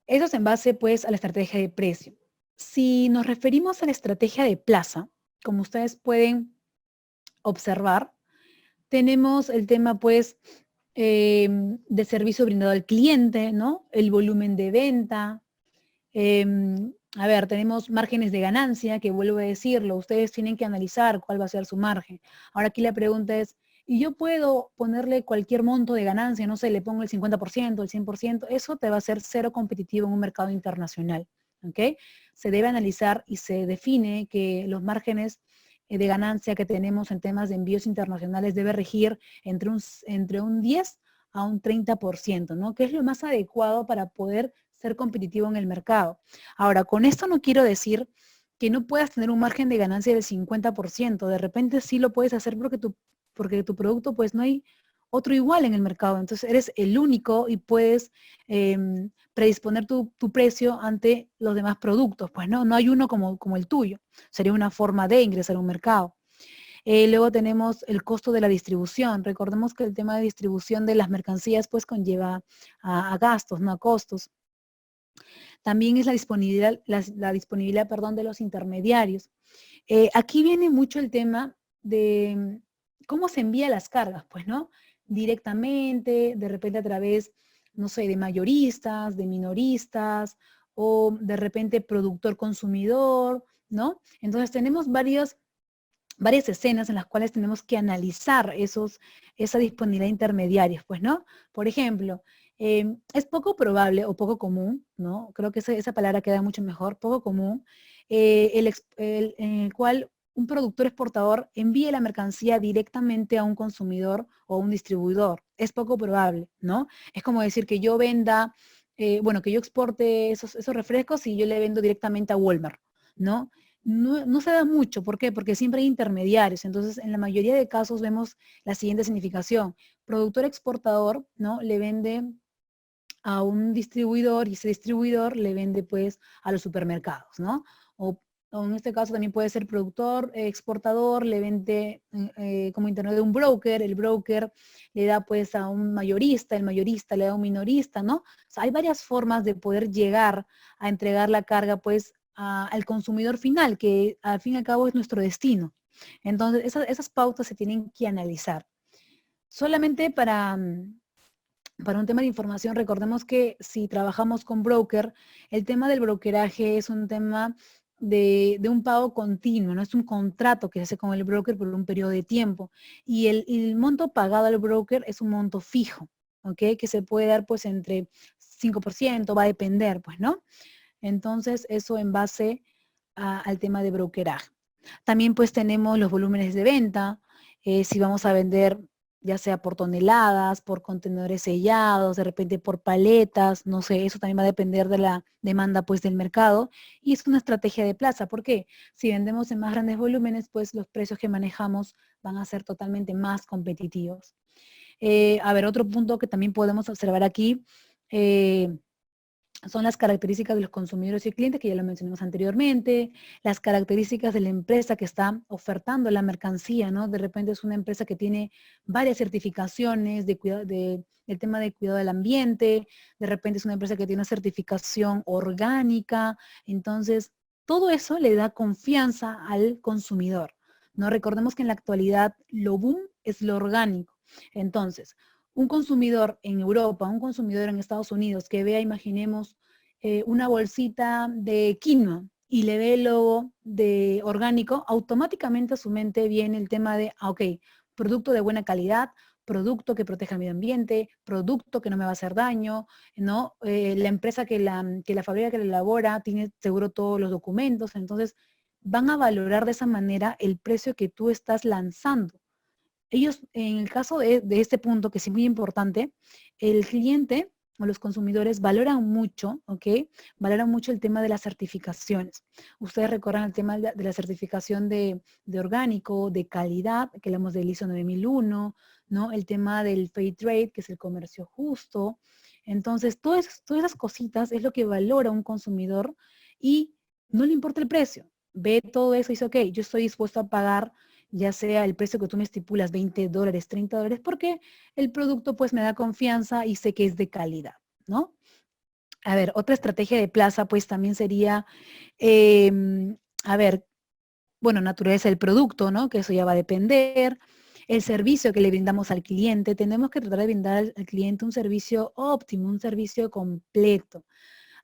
Eso es en base, pues, a la estrategia de precio. Si nos referimos a la estrategia de plaza, como ustedes pueden observar, tenemos el tema, pues, de servicio brindado al cliente, ¿no? El volumen de venta, a ver, tenemos márgenes de ganancia, que vuelvo a decirlo, ustedes tienen que analizar cuál va a ser su margen. Ahora aquí la pregunta es, ¿y yo puedo ponerle cualquier monto de ganancia? No sé, le pongo el 50%, el 100%, eso te va a hacer cero competitivo en un mercado internacional, ¿ok? Se debe analizar y se define que los márgenes de ganancia que tenemos en temas de envíos internacionales debe regir entre un 10 a un 30%, ¿no? Que es lo más adecuado para poder ser competitivo en el mercado. Ahora, con esto no quiero decir que no puedas tener un margen de ganancia del 50%. De repente sí lo puedes hacer porque tu producto, pues no hay otro igual en el mercado. Entonces eres el único y puedes predisponer tu precio ante los demás productos. Pues no hay uno como el tuyo. Sería una forma de ingresar a un mercado. Luego tenemos el costo de la distribución. Recordemos que el tema de distribución de las mercancías pues conlleva a gastos, no a costos. También es la disponibilidad, perdón, de los intermediarios. Aquí viene mucho el tema de cómo se envía las cargas, pues, ¿no? Directamente, de repente a través, no sé, de mayoristas, de minoristas, o de repente productor-consumidor, ¿no? Entonces tenemos varias escenas en las cuales tenemos que analizar esa disponibilidad intermediarios, pues, ¿no? Por ejemplo, es poco probable o poco común, ¿no? Creo que esa palabra queda mucho mejor, poco común, en el cual un productor exportador envíe la mercancía directamente a un consumidor o a un distribuidor. Es poco probable, ¿no? Es como decir que yo venda, bueno, que yo exporte esos refrescos y yo le vendo directamente a Walmart, ¿no? No se da mucho. ¿Por qué? Porque siempre hay intermediarios. Entonces, en la mayoría de casos vemos la siguiente significación. Productor exportador, ¿no? Le vende a un distribuidor y ese distribuidor le vende pues a los supermercados, ¿no? O en este caso también puede ser productor, exportador, le vende como internet de un broker, el broker le da pues a un mayorista, el mayorista le da a un minorista, ¿no? O sea, hay varias formas de poder llegar a entregar la carga pues al consumidor final, que al fin y al cabo es nuestro destino. Entonces, esas pautas se tienen que analizar. Solamente para un tema de información, recordemos que si trabajamos con broker, el tema del brokeraje es un tema de un pago continuo, no es un contrato que se hace con el broker por un periodo de tiempo. Y el monto pagado al broker es un monto fijo, ¿ok? Que se puede dar pues entre 5%, va a depender, pues, ¿no? Entonces, eso en base al tema de brokeraje. También pues tenemos los volúmenes de venta, si vamos a vender ya sea por toneladas, por contenedores sellados, de repente por paletas, no sé, eso también va a depender de la demanda pues del mercado y es una estrategia de plaza. ¿Por qué? Si vendemos en más grandes volúmenes, pues los precios que manejamos van a ser totalmente más competitivos. A ver, otro punto que también podemos observar aquí, son las características de los consumidores y clientes, que ya lo mencionamos anteriormente, las características de la empresa que está ofertando la mercancía, ¿no? De repente es una empresa que tiene varias certificaciones del tema de cuidado del ambiente, de repente es una empresa que tiene una certificación orgánica, entonces todo eso le da confianza al consumidor, ¿no? Recordemos que en la actualidad lo boom es lo orgánico. Entonces, un consumidor en Europa, un consumidor en Estados Unidos que vea, imaginemos, una bolsita de quinoa y le ve el logo de orgánico, automáticamente a su mente viene el tema de, ok, producto de buena calidad, producto que proteja el medio ambiente, producto que no me va a hacer daño, ¿no? La empresa que la fábrica que la elabora tiene seguro todos los documentos, entonces van a valorar de esa manera el precio que tú estás lanzando. Ellos, en el caso de este punto, que es muy importante, el cliente o los consumidores valoran mucho, ¿ok? Valoran mucho el tema de las certificaciones. Ustedes recuerdan el tema de la certificación de orgánico, de calidad, que hablamos del ISO 9001, ¿no? El tema del Fair Trade, que es el comercio justo. Entonces, todas esas cositas es lo que valora un consumidor y no le importa el precio. Ve todo eso y dice, ok, yo estoy dispuesto a pagar ya sea el precio que tú me estipulas, $20, $30, porque el producto pues me da confianza y sé que es de calidad, ¿no? A ver, otra estrategia de plaza pues también sería, a ver, bueno, naturaleza del producto, ¿no? Que eso ya va a depender. El servicio que le brindamos al cliente, tenemos que tratar de brindar al cliente un servicio óptimo, un servicio completo.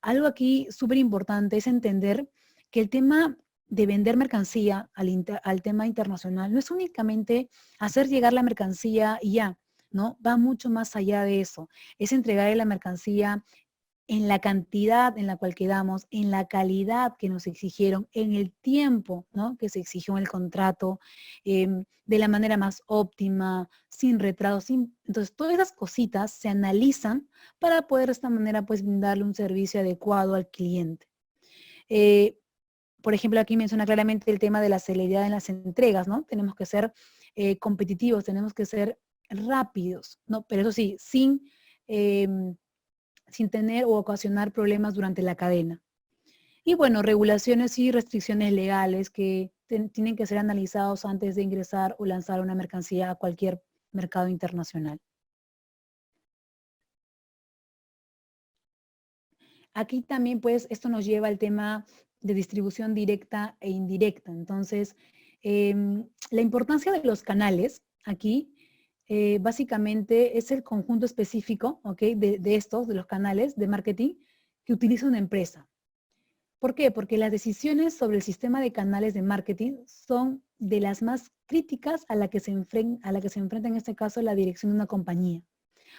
Algo aquí súper importante es entender que el tema de vender mercancía al tema internacional no es únicamente hacer llegar la mercancía y ya, ¿no? Va mucho más allá de eso. Es entregar la mercancía en la cantidad en la cual quedamos, en la calidad que nos exigieron, en el tiempo, ¿no? Que se exigió en el contrato, de la manera más óptima, sin retraso, Entonces, todas esas cositas se analizan para poder de esta manera, pues, brindarle un servicio adecuado al cliente. Eh, por ejemplo, aquí menciona claramente el tema de la celeridad en las entregas, ¿no? Tenemos que ser competitivos, tenemos que ser rápidos, ¿no? Pero eso sí, sin tener o ocasionar problemas durante la cadena. Y bueno, regulaciones y restricciones legales que tienen que ser analizados antes de ingresar o lanzar una mercancía a cualquier mercado internacional. Aquí también, pues, esto nos lleva al tema de distribución directa e indirecta. Entonces, la importancia de los canales aquí, básicamente es el conjunto específico, ¿ok? De los canales de marketing que utiliza una empresa. ¿Por qué? Porque las decisiones sobre el sistema de canales de marketing son de las más críticas a la que se enfrenta en este caso la dirección de una compañía.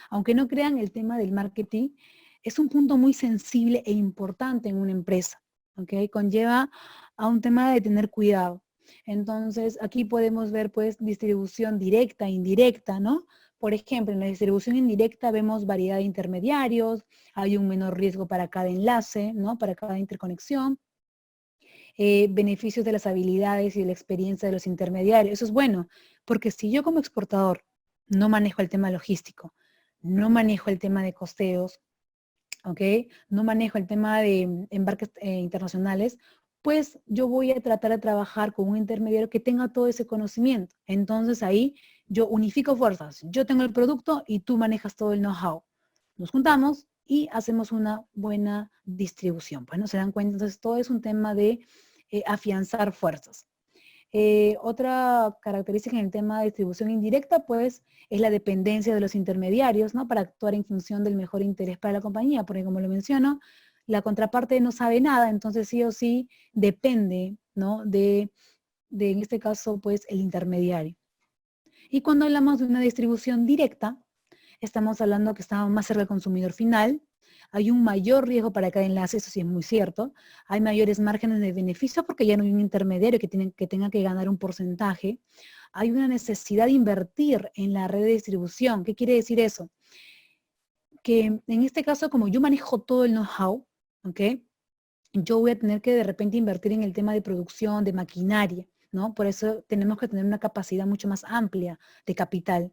Aunque no crean, el tema del marketing es un punto muy sensible e importante en una empresa, ¿ok? Conlleva a un tema de tener cuidado. Entonces, aquí podemos ver, pues, distribución directa, indirecta, ¿no? Por ejemplo, en la distribución indirecta vemos variedad de intermediarios, hay un menor riesgo para cada enlace, ¿no? Para cada interconexión, beneficios de las habilidades y de la experiencia de los intermediarios. Eso es bueno, porque si yo como exportador no manejo el tema logístico, no manejo el tema de costeos, ¿ok? No manejo el tema de embarques internacionales, pues yo voy a tratar de trabajar con un intermediario que tenga todo ese conocimiento. Entonces ahí yo unifico fuerzas. Yo tengo el producto y tú manejas todo el know-how. Nos juntamos y hacemos una buena distribución. Pues no se dan cuenta, entonces todo es un tema de afianzar fuerzas. Otra característica en el tema de distribución indirecta, pues, es la dependencia de los intermediarios, ¿no? Para actuar en función del mejor interés para la compañía, porque como lo menciono, la contraparte no sabe nada, entonces sí o sí depende, ¿no? De en este caso, pues, el intermediario. Y cuando hablamos de una distribución directa, estamos hablando que estamos más cerca del consumidor final, hay un mayor riesgo para cada enlace, eso sí es muy cierto, hay mayores márgenes de beneficio porque ya no hay un intermediario que tenga que ganar un porcentaje, hay una necesidad de invertir en la red de distribución. ¿Qué quiere decir eso? Que en este caso, como yo manejo todo el know-how, ¿ok? Yo voy a tener que de repente invertir en el tema de producción, de maquinaria, ¿no? Por eso tenemos que tener una capacidad mucho más amplia de capital.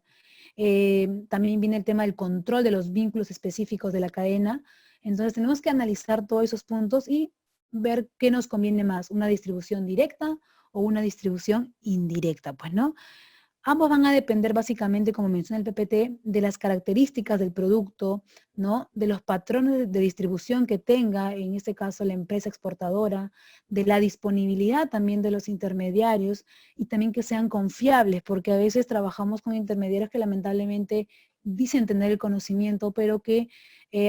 También viene el tema del control de los vínculos específicos de la cadena. Entonces tenemos que analizar todos esos puntos y ver qué nos conviene más, una distribución directa o una distribución indirecta, pues, ¿no? Ambos van a depender básicamente, como menciona el PPT, de las características del producto, ¿no? De los patrones de distribución que tenga, en este caso la empresa exportadora, de la disponibilidad también de los intermediarios y también que sean confiables, porque a veces trabajamos con intermediarios que lamentablemente dicen tener el conocimiento, pero que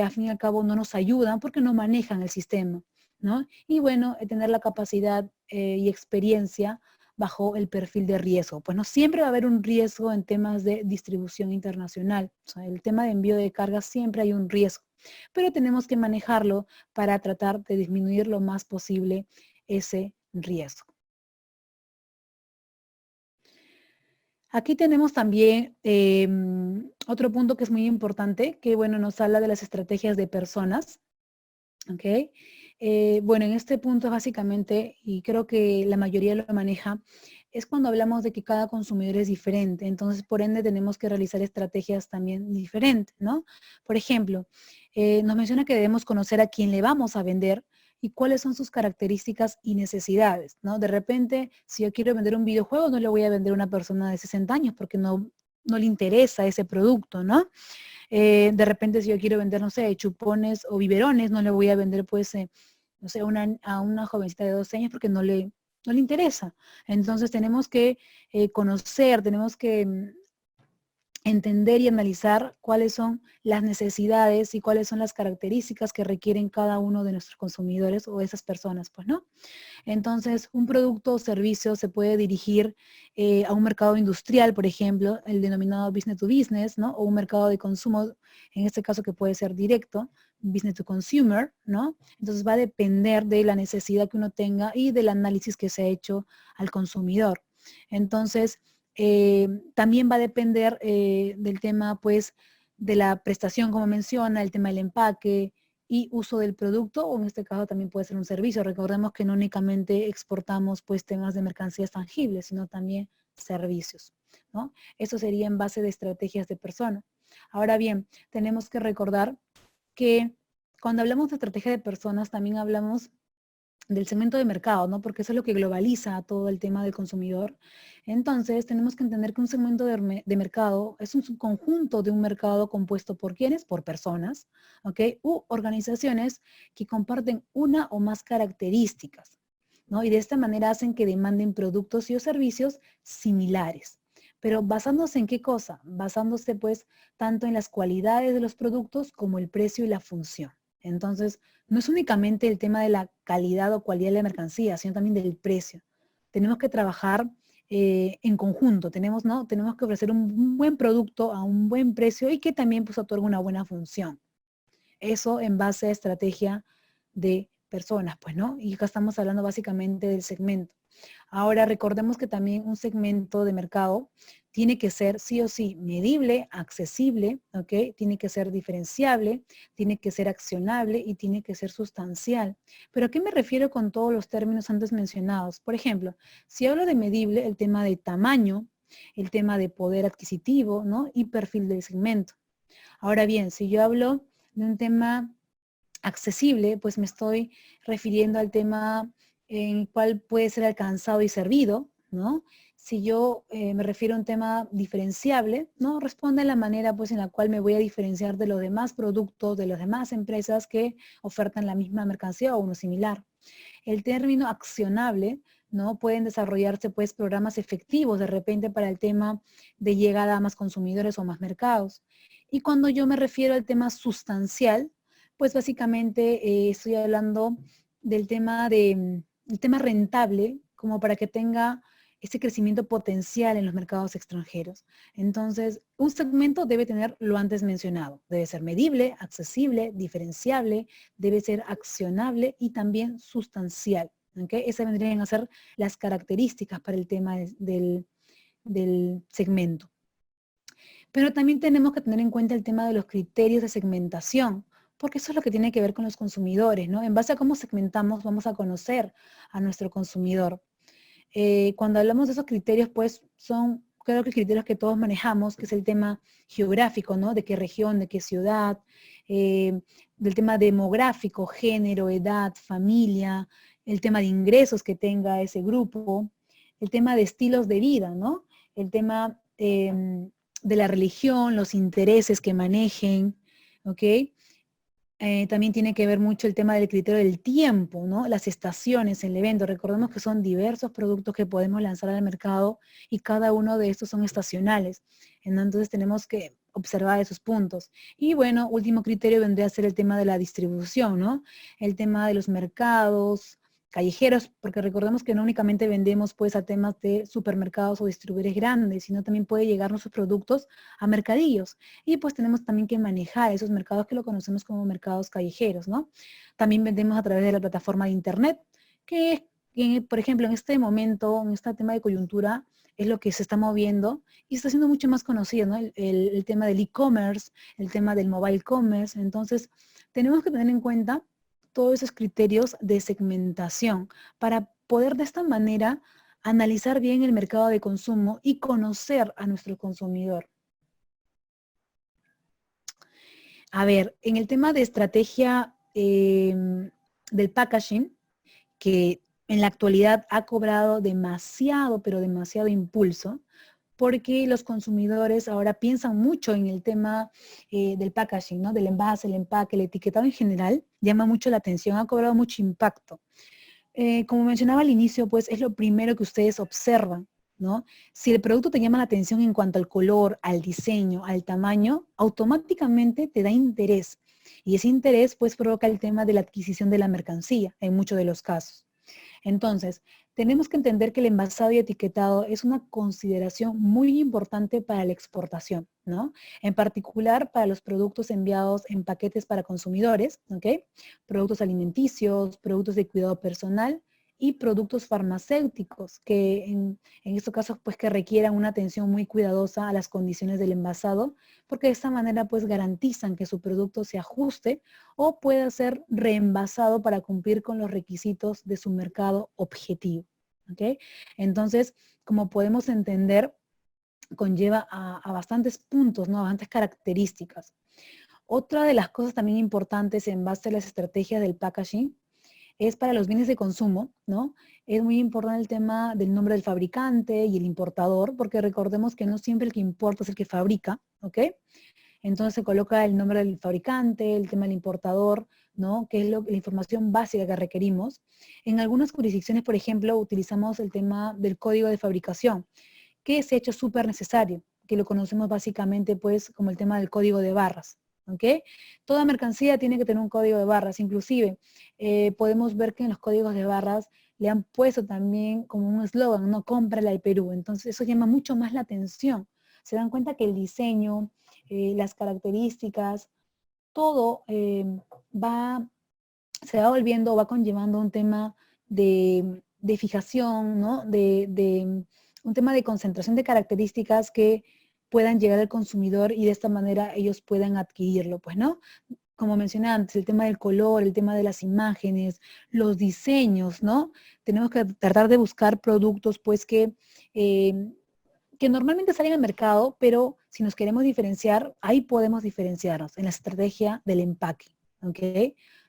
al fin y al cabo no nos ayudan porque no manejan el sistema, ¿no? Y bueno, tener la capacidad y experiencia bajo el perfil de riesgo. Pues no siempre va a haber un riesgo en temas de distribución internacional. O sea, el tema de envío de cargas siempre hay un riesgo, pero tenemos que manejarlo para tratar de disminuir lo más posible ese riesgo. Aquí tenemos también otro punto que es muy importante, que bueno, nos habla de las estrategias de personas, ¿ok? Bueno, en este punto básicamente, y creo que la mayoría lo maneja, es cuando hablamos de que cada consumidor es diferente, entonces por ende tenemos que realizar estrategias también diferentes, ¿no? Por ejemplo, nos menciona que debemos conocer a quién le vamos a vender y cuáles son sus características y necesidades, ¿no? De repente, si yo quiero vender un videojuego, no le voy a vender a una persona de 60 años porque no le interesa ese producto, ¿no? De repente, si yo quiero vender, no sé, chupones o biberones, no le voy a vender, pues, no sé, a una jovencita de 12 años porque no le interesa. Entonces, tenemos que conocer, tenemos que entender y analizar cuáles son las necesidades y cuáles son las características que requieren cada uno de nuestros consumidores o esas personas, pues, ¿no? Entonces, un producto o servicio se puede dirigir a un mercado industrial, por ejemplo, el denominado business to business, ¿no? O un mercado de consumo, en este caso que puede ser directo, business to consumer, ¿no? Entonces va a depender de la necesidad que uno tenga y del análisis que se ha hecho al consumidor. Entonces, también va a depender del tema, pues, de la prestación, como menciona, el tema del empaque, y uso del producto, o en este caso también puede ser un servicio. Recordemos que no únicamente exportamos pues temas de mercancías tangibles, sino también servicios, ¿no? Eso sería en base de estrategias de persona. Ahora bien, tenemos que recordar que cuando hablamos de estrategia de personas, también hablamos del segmento de mercado, ¿no? Porque eso es lo que globaliza todo el tema del consumidor. Entonces, tenemos que entender que un segmento de mercado es un subconjunto de un mercado compuesto por quiénes, por personas, ¿ok? U organizaciones que comparten una o más características, ¿no? Y de esta manera hacen que demanden productos y o servicios similares. Pero basándose en qué cosa? Basándose pues tanto en las cualidades de los productos como el precio y la función. Entonces, no es únicamente el tema de la calidad o cualidad de la mercancía, sino también del precio. Tenemos que trabajar en conjunto, ¿no? Tenemos que ofrecer un buen producto a un buen precio y que también pues otorgue una buena función. Eso en base a estrategia de personas, pues, ¿no? Y acá estamos hablando básicamente del segmento. Ahora, recordemos que también un segmento de mercado tiene que ser sí o sí medible, accesible, ¿ok? Tiene que ser diferenciable, tiene que ser accionable y tiene que ser sustancial. ¿Pero a qué me refiero con todos los términos antes mencionados? Por ejemplo, si hablo de medible, el tema de tamaño, el tema de poder adquisitivo, ¿no? Y perfil del segmento. Ahora bien, si yo hablo de un tema accesible, pues me estoy refiriendo al tema en el cual puede ser alcanzado y servido, ¿no? Si yo me refiero a un tema diferenciable, ¿no? Responde a la manera pues en la cual me voy a diferenciar de los demás productos, de las demás empresas que ofertan la misma mercancía o uno similar. El término accionable, ¿no? Pueden desarrollarse pues programas efectivos de repente para el tema de llegada a más consumidores o más mercados. Y cuando yo me refiero al tema sustancial, pues básicamente estoy hablando del tema el tema rentable, como para que tenga ese crecimiento potencial en los mercados extranjeros. Entonces, un segmento debe tener lo antes mencionado. Debe ser medible, accesible, diferenciable, debe ser accionable y también sustancial. ¿Okay? Esas vendrían a ser las características para el tema del segmento. Pero también tenemos que tener en cuenta el tema de los criterios de segmentación, porque eso es lo que tiene que ver con los consumidores, ¿no? En base a cómo segmentamos, vamos a conocer a nuestro consumidor. Cuando hablamos de esos criterios, pues son, creo que criterios que todos manejamos, que es el tema geográfico, ¿no? De qué región, de qué ciudad, del tema demográfico, género, edad, familia, el tema de ingresos que tenga ese grupo, el tema de estilos de vida, ¿no? El tema de la religión, los intereses que manejen, ¿ok? También tiene que ver mucho el tema del criterio del tiempo, ¿no? Las estaciones en el evento. Recordemos que son diversos productos que podemos lanzar al mercado y cada uno de estos son estacionales. Entonces tenemos que observar esos puntos. Y bueno, último criterio vendría a ser el tema de la distribución, ¿no? El tema de los mercados callejeros, porque recordemos que no únicamente vendemos pues a temas de supermercados o distribuidores grandes, sino también puede llegar nuestros productos a mercadillos. Y pues tenemos también que manejar esos mercados que lo conocemos como mercados callejeros, ¿no? También vendemos a través de la plataforma de internet, por ejemplo, en este momento, en este tema de coyuntura, es lo que se está moviendo y está siendo mucho más conocido, ¿no? El tema del e-commerce, el tema del mobile commerce. Entonces, tenemos que tener en cuenta todos esos criterios de segmentación para poder de esta manera analizar bien el mercado de consumo y conocer a nuestro consumidor. A ver, en el tema de estrategia del packaging, que en la actualidad ha cobrado demasiado, pero demasiado impulso, porque los consumidores ahora piensan mucho en el tema del packaging, ¿no? Del envase, el empaque, el etiquetado en general, llama mucho la atención, ha cobrado mucho impacto. Como mencionaba al inicio, pues es lo primero que ustedes observan, ¿no? Si el producto te llama la atención en cuanto al color, al diseño, al tamaño, automáticamente te da interés. Y ese interés pues provoca el tema de la adquisición de la mercancía en muchos de los casos. Entonces, tenemos que entender que el envasado y etiquetado es una consideración muy importante para la exportación, ¿no? En particular para los productos enviados en paquetes para consumidores, ¿ok? Productos alimenticios, productos de cuidado personal y productos farmacéuticos que en estos casos pues que requieran una atención muy cuidadosa a las condiciones del envasado, porque de esta manera pues garantizan que su producto se ajuste o pueda ser reenvasado para cumplir con los requisitos de su mercado objetivo. ¿Ok? Entonces, como podemos entender, conlleva a bastantes puntos, ¿no? A bastantes características. Otra de las cosas también importantes en base a las estrategias del packaging es para los bienes de consumo, ¿no? Es muy importante el tema del nombre del fabricante y el importador, porque recordemos que no siempre el que importa es el que fabrica, ¿ok? Entonces se coloca el nombre del fabricante, el tema del importador, ¿no? Que es la información básica que requerimos. En algunas jurisdicciones, por ejemplo, utilizamos el tema del código de fabricación, que se ha hecho súper necesario, que lo conocemos básicamente pues como el tema del código de barras. ¿Ok? Toda mercancía tiene que tener un código de barras, inclusive podemos ver que en los códigos de barras le han puesto también como un eslogan, no cómprala al Perú, entonces eso llama mucho más la atención. Se dan cuenta que el diseño, las características, todo se va volviendo, va conllevando un tema de fijación, ¿no? Un tema de concentración de características que puedan llegar al consumidor y de esta manera ellos puedan adquirirlo, pues, ¿no? Como mencioné antes, el tema del color, el tema de las imágenes, los diseños, ¿no? Tenemos que tratar de buscar productos, pues, que normalmente salen al mercado, pero si nos queremos diferenciar, ahí podemos diferenciarnos en la estrategia del empaque, ¿ok?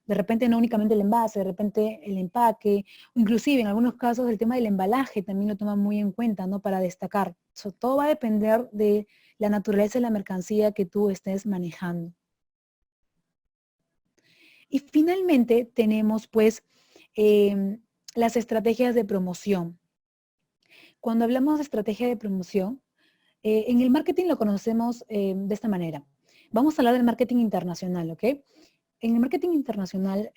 De repente no únicamente el envase, de repente el empaque, o inclusive en algunos casos el tema del embalaje también lo toman muy en cuenta, ¿no? Para destacar. Todo va a depender de la naturaleza de la mercancía que tú estés manejando. Y finalmente tenemos pues las estrategias de promoción. Cuando hablamos de estrategia de promoción, en el marketing lo conocemos de esta manera. Vamos a hablar del marketing internacional, ¿ok? En el marketing internacional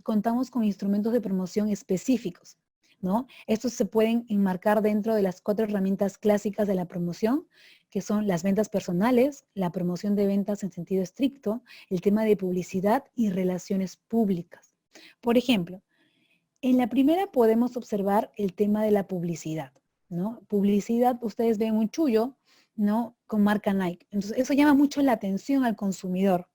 contamos con instrumentos de promoción específicos, ¿no? Estos se pueden enmarcar dentro de las 4 herramientas clásicas de la promoción, que son las ventas personales, la promoción de ventas en sentido estricto, el tema de publicidad y relaciones públicas. Por ejemplo, en la primera podemos observar el tema de la publicidad, ¿no? Publicidad, ustedes ven un chullo, ¿no? Con marca Nike. Entonces, eso llama mucho la atención al consumidor.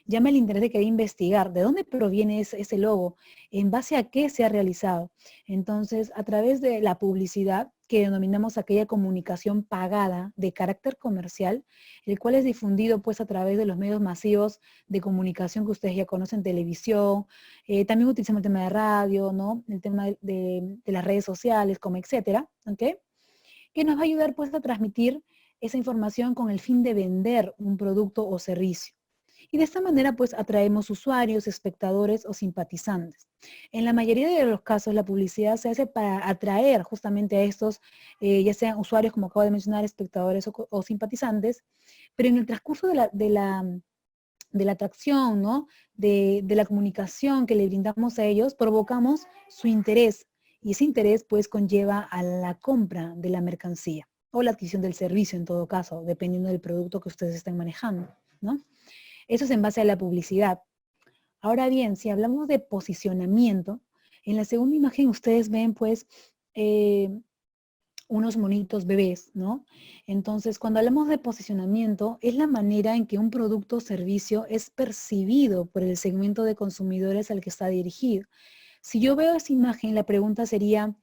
Llama el interés de querer investigar de dónde proviene ese logo, en base a qué se ha realizado. Entonces, a través de la publicidad, que denominamos aquella comunicación pagada de carácter comercial, el cual es difundido pues a través de los medios masivos de comunicación que ustedes ya conocen, televisión, también utilizamos el tema de radio, ¿no? El tema de las redes sociales, como etcétera, ¿ok? Que nos va a ayudar pues a transmitir esa información con el fin de vender un producto o servicio. Y de esta manera, pues, atraemos usuarios, espectadores o simpatizantes. En la mayoría de los casos, la publicidad se hace para atraer justamente a estos, ya sean usuarios, como acabo de mencionar, espectadores o simpatizantes, pero en el transcurso de la atracción, ¿no? De la comunicación que le brindamos a ellos, provocamos su interés. Y ese interés, pues, conlleva a la compra de la mercancía o la adquisición del servicio, en todo caso, dependiendo del producto que ustedes estén manejando, ¿no? Eso es en base a la publicidad. Ahora bien, si hablamos de posicionamiento, en la segunda imagen ustedes ven, pues, eh, unos monitos bebés, ¿no? Entonces, cuando hablamos de posicionamiento, es la manera en que un producto o servicio es percibido por el segmento de consumidores al que está dirigido. Si yo veo esa imagen, la pregunta sería,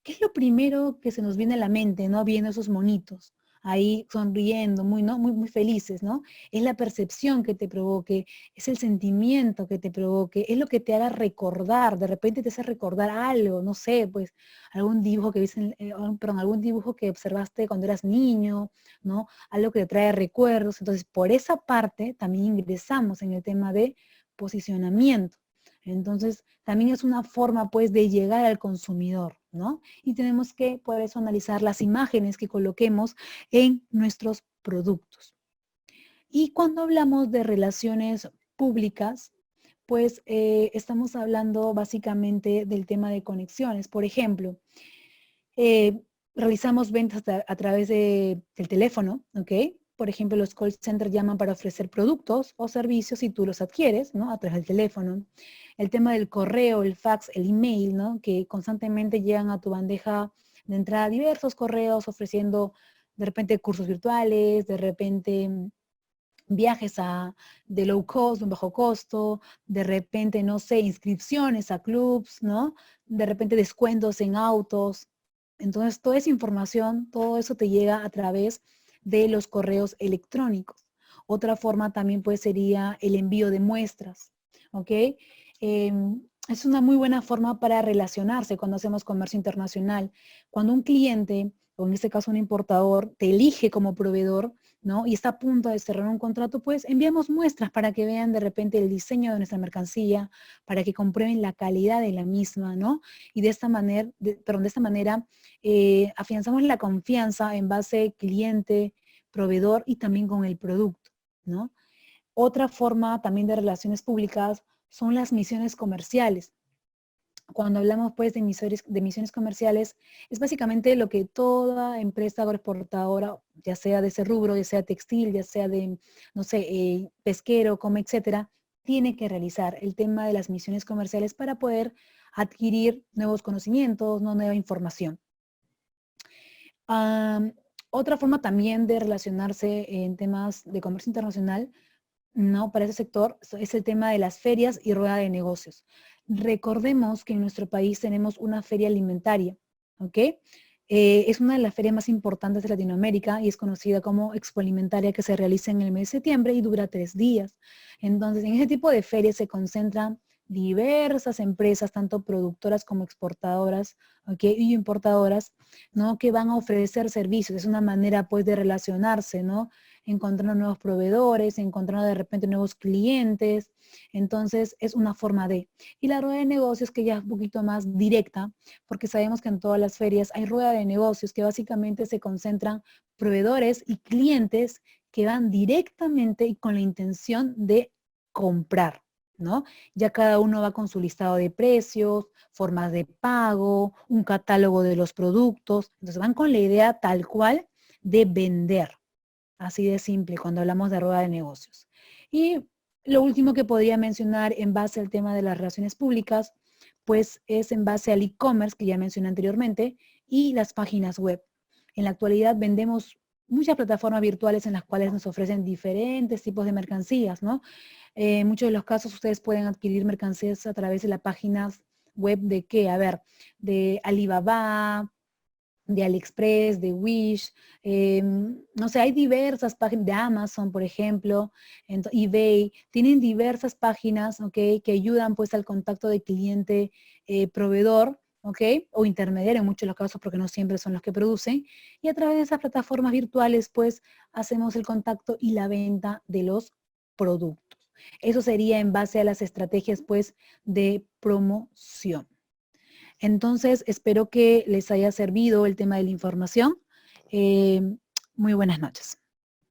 ¿qué es lo primero que se nos viene a la mente, ¿no? Viendo esos monitos ahí sonriendo, muy, ¿no? Muy, muy felices, ¿no? Es la percepción que te provoque, es el sentimiento que te provoque, es lo que te haga recordar, de repente te hace recordar algo, no sé, pues algún dibujo que viste, perdón, algún dibujo que observaste cuando eras niño, ¿no? Algo que te trae recuerdos. Entonces, por esa parte también ingresamos en el tema de posicionamiento. Entonces, también es una forma, pues, de llegar al consumidor, ¿no? Y tenemos que, por eso, analizar las imágenes que coloquemos en nuestros productos. Y cuando hablamos de relaciones públicas, pues estamos hablando básicamente del tema de conexiones. Por ejemplo, eh, realizamos ventas a través del teléfono, ¿ok? Por ejemplo, los call centers llaman para ofrecer productos o servicios y tú los adquieres, ¿no? A través del teléfono. El tema del correo, el fax, el email, ¿no? Que constantemente llegan a tu bandeja de entrada diversos correos ofreciendo de repente cursos virtuales, de repente viajes de low cost, de un bajo costo, de repente, no sé, inscripciones a clubs, ¿no? De repente descuentos en autos. Entonces, toda esa información, todo eso te llega a través de los correos electrónicos. Otra forma también pues sería el envío de muestras, ¿ok? Es una muy buena forma para relacionarse cuando hacemos comercio internacional. Cuando un cliente, o en este caso un importador, te elige como proveedor, ¿no? Y está a punto de cerrar un contrato, pues enviamos muestras para que vean de repente el diseño de nuestra mercancía, para que comprueben la calidad de la misma, ¿no? Y de esta manera, afianzamos la confianza en base cliente, proveedor y también con el producto, ¿no? Otra forma también de relaciones públicas son las misiones comerciales. Cuando hablamos pues de misiones comerciales, es básicamente lo que toda empresa agroexportadora, ya sea de ese rubro, ya sea textil, ya sea de, no sé, pesquero, como etcétera, tiene que realizar el tema de las misiones comerciales para poder adquirir nuevos conocimientos, ¿no? Nueva información. Otra forma también de relacionarse en temas de comercio internacional, ¿no? Para ese sector es el tema de las ferias y rueda de negocios. Recordemos que en nuestro país tenemos una feria alimentaria, ¿ok? Es una de las ferias más importantes de Latinoamérica y es conocida como Expo Alimentaria, que se realiza en el mes de septiembre y dura 3 días. Entonces, en ese tipo de ferias se concentran diversas empresas, tanto productoras como exportadoras, ¿ok? Y importadoras, ¿no? Que van a ofrecer servicios. Es una manera, pues, de relacionarse, ¿no? Encontrando nuevos proveedores, encontrando de repente nuevos clientes. Entonces, es una forma de. Y la rueda de negocios que ya es un poquito más directa, porque sabemos que en todas las ferias hay rueda de negocios que básicamente se concentran proveedores y clientes que van directamente y con la intención de comprar, ¿no? Ya cada uno va con su listado de precios, formas de pago, un catálogo de los productos. Entonces van con la idea tal cual de vender. Así de simple cuando hablamos de rueda de negocios. Y lo último que podría mencionar en base al tema de las relaciones públicas, pues es en base al e-commerce que ya mencioné anteriormente y las páginas web. En la actualidad vendemos muchas plataformas virtuales en las cuales nos ofrecen diferentes tipos de mercancías, ¿no? En muchos de los casos ustedes pueden adquirir mercancías a través de las páginas web de qué, a ver, de Alibaba, de AliExpress, de Wish, no sé, hay diversas páginas de Amazon, por ejemplo, eBay, tienen diversas páginas, ¿ok? Que ayudan pues al contacto de cliente proveedor, ¿ok? O intermediario en muchos de los casos porque no siempre son los que producen. Y a través de esas plataformas virtuales pues hacemos el contacto y la venta de los productos. Eso sería en base a las estrategias, pues, de promoción. Entonces, espero que les haya servido el tema de la información. Muy buenas noches.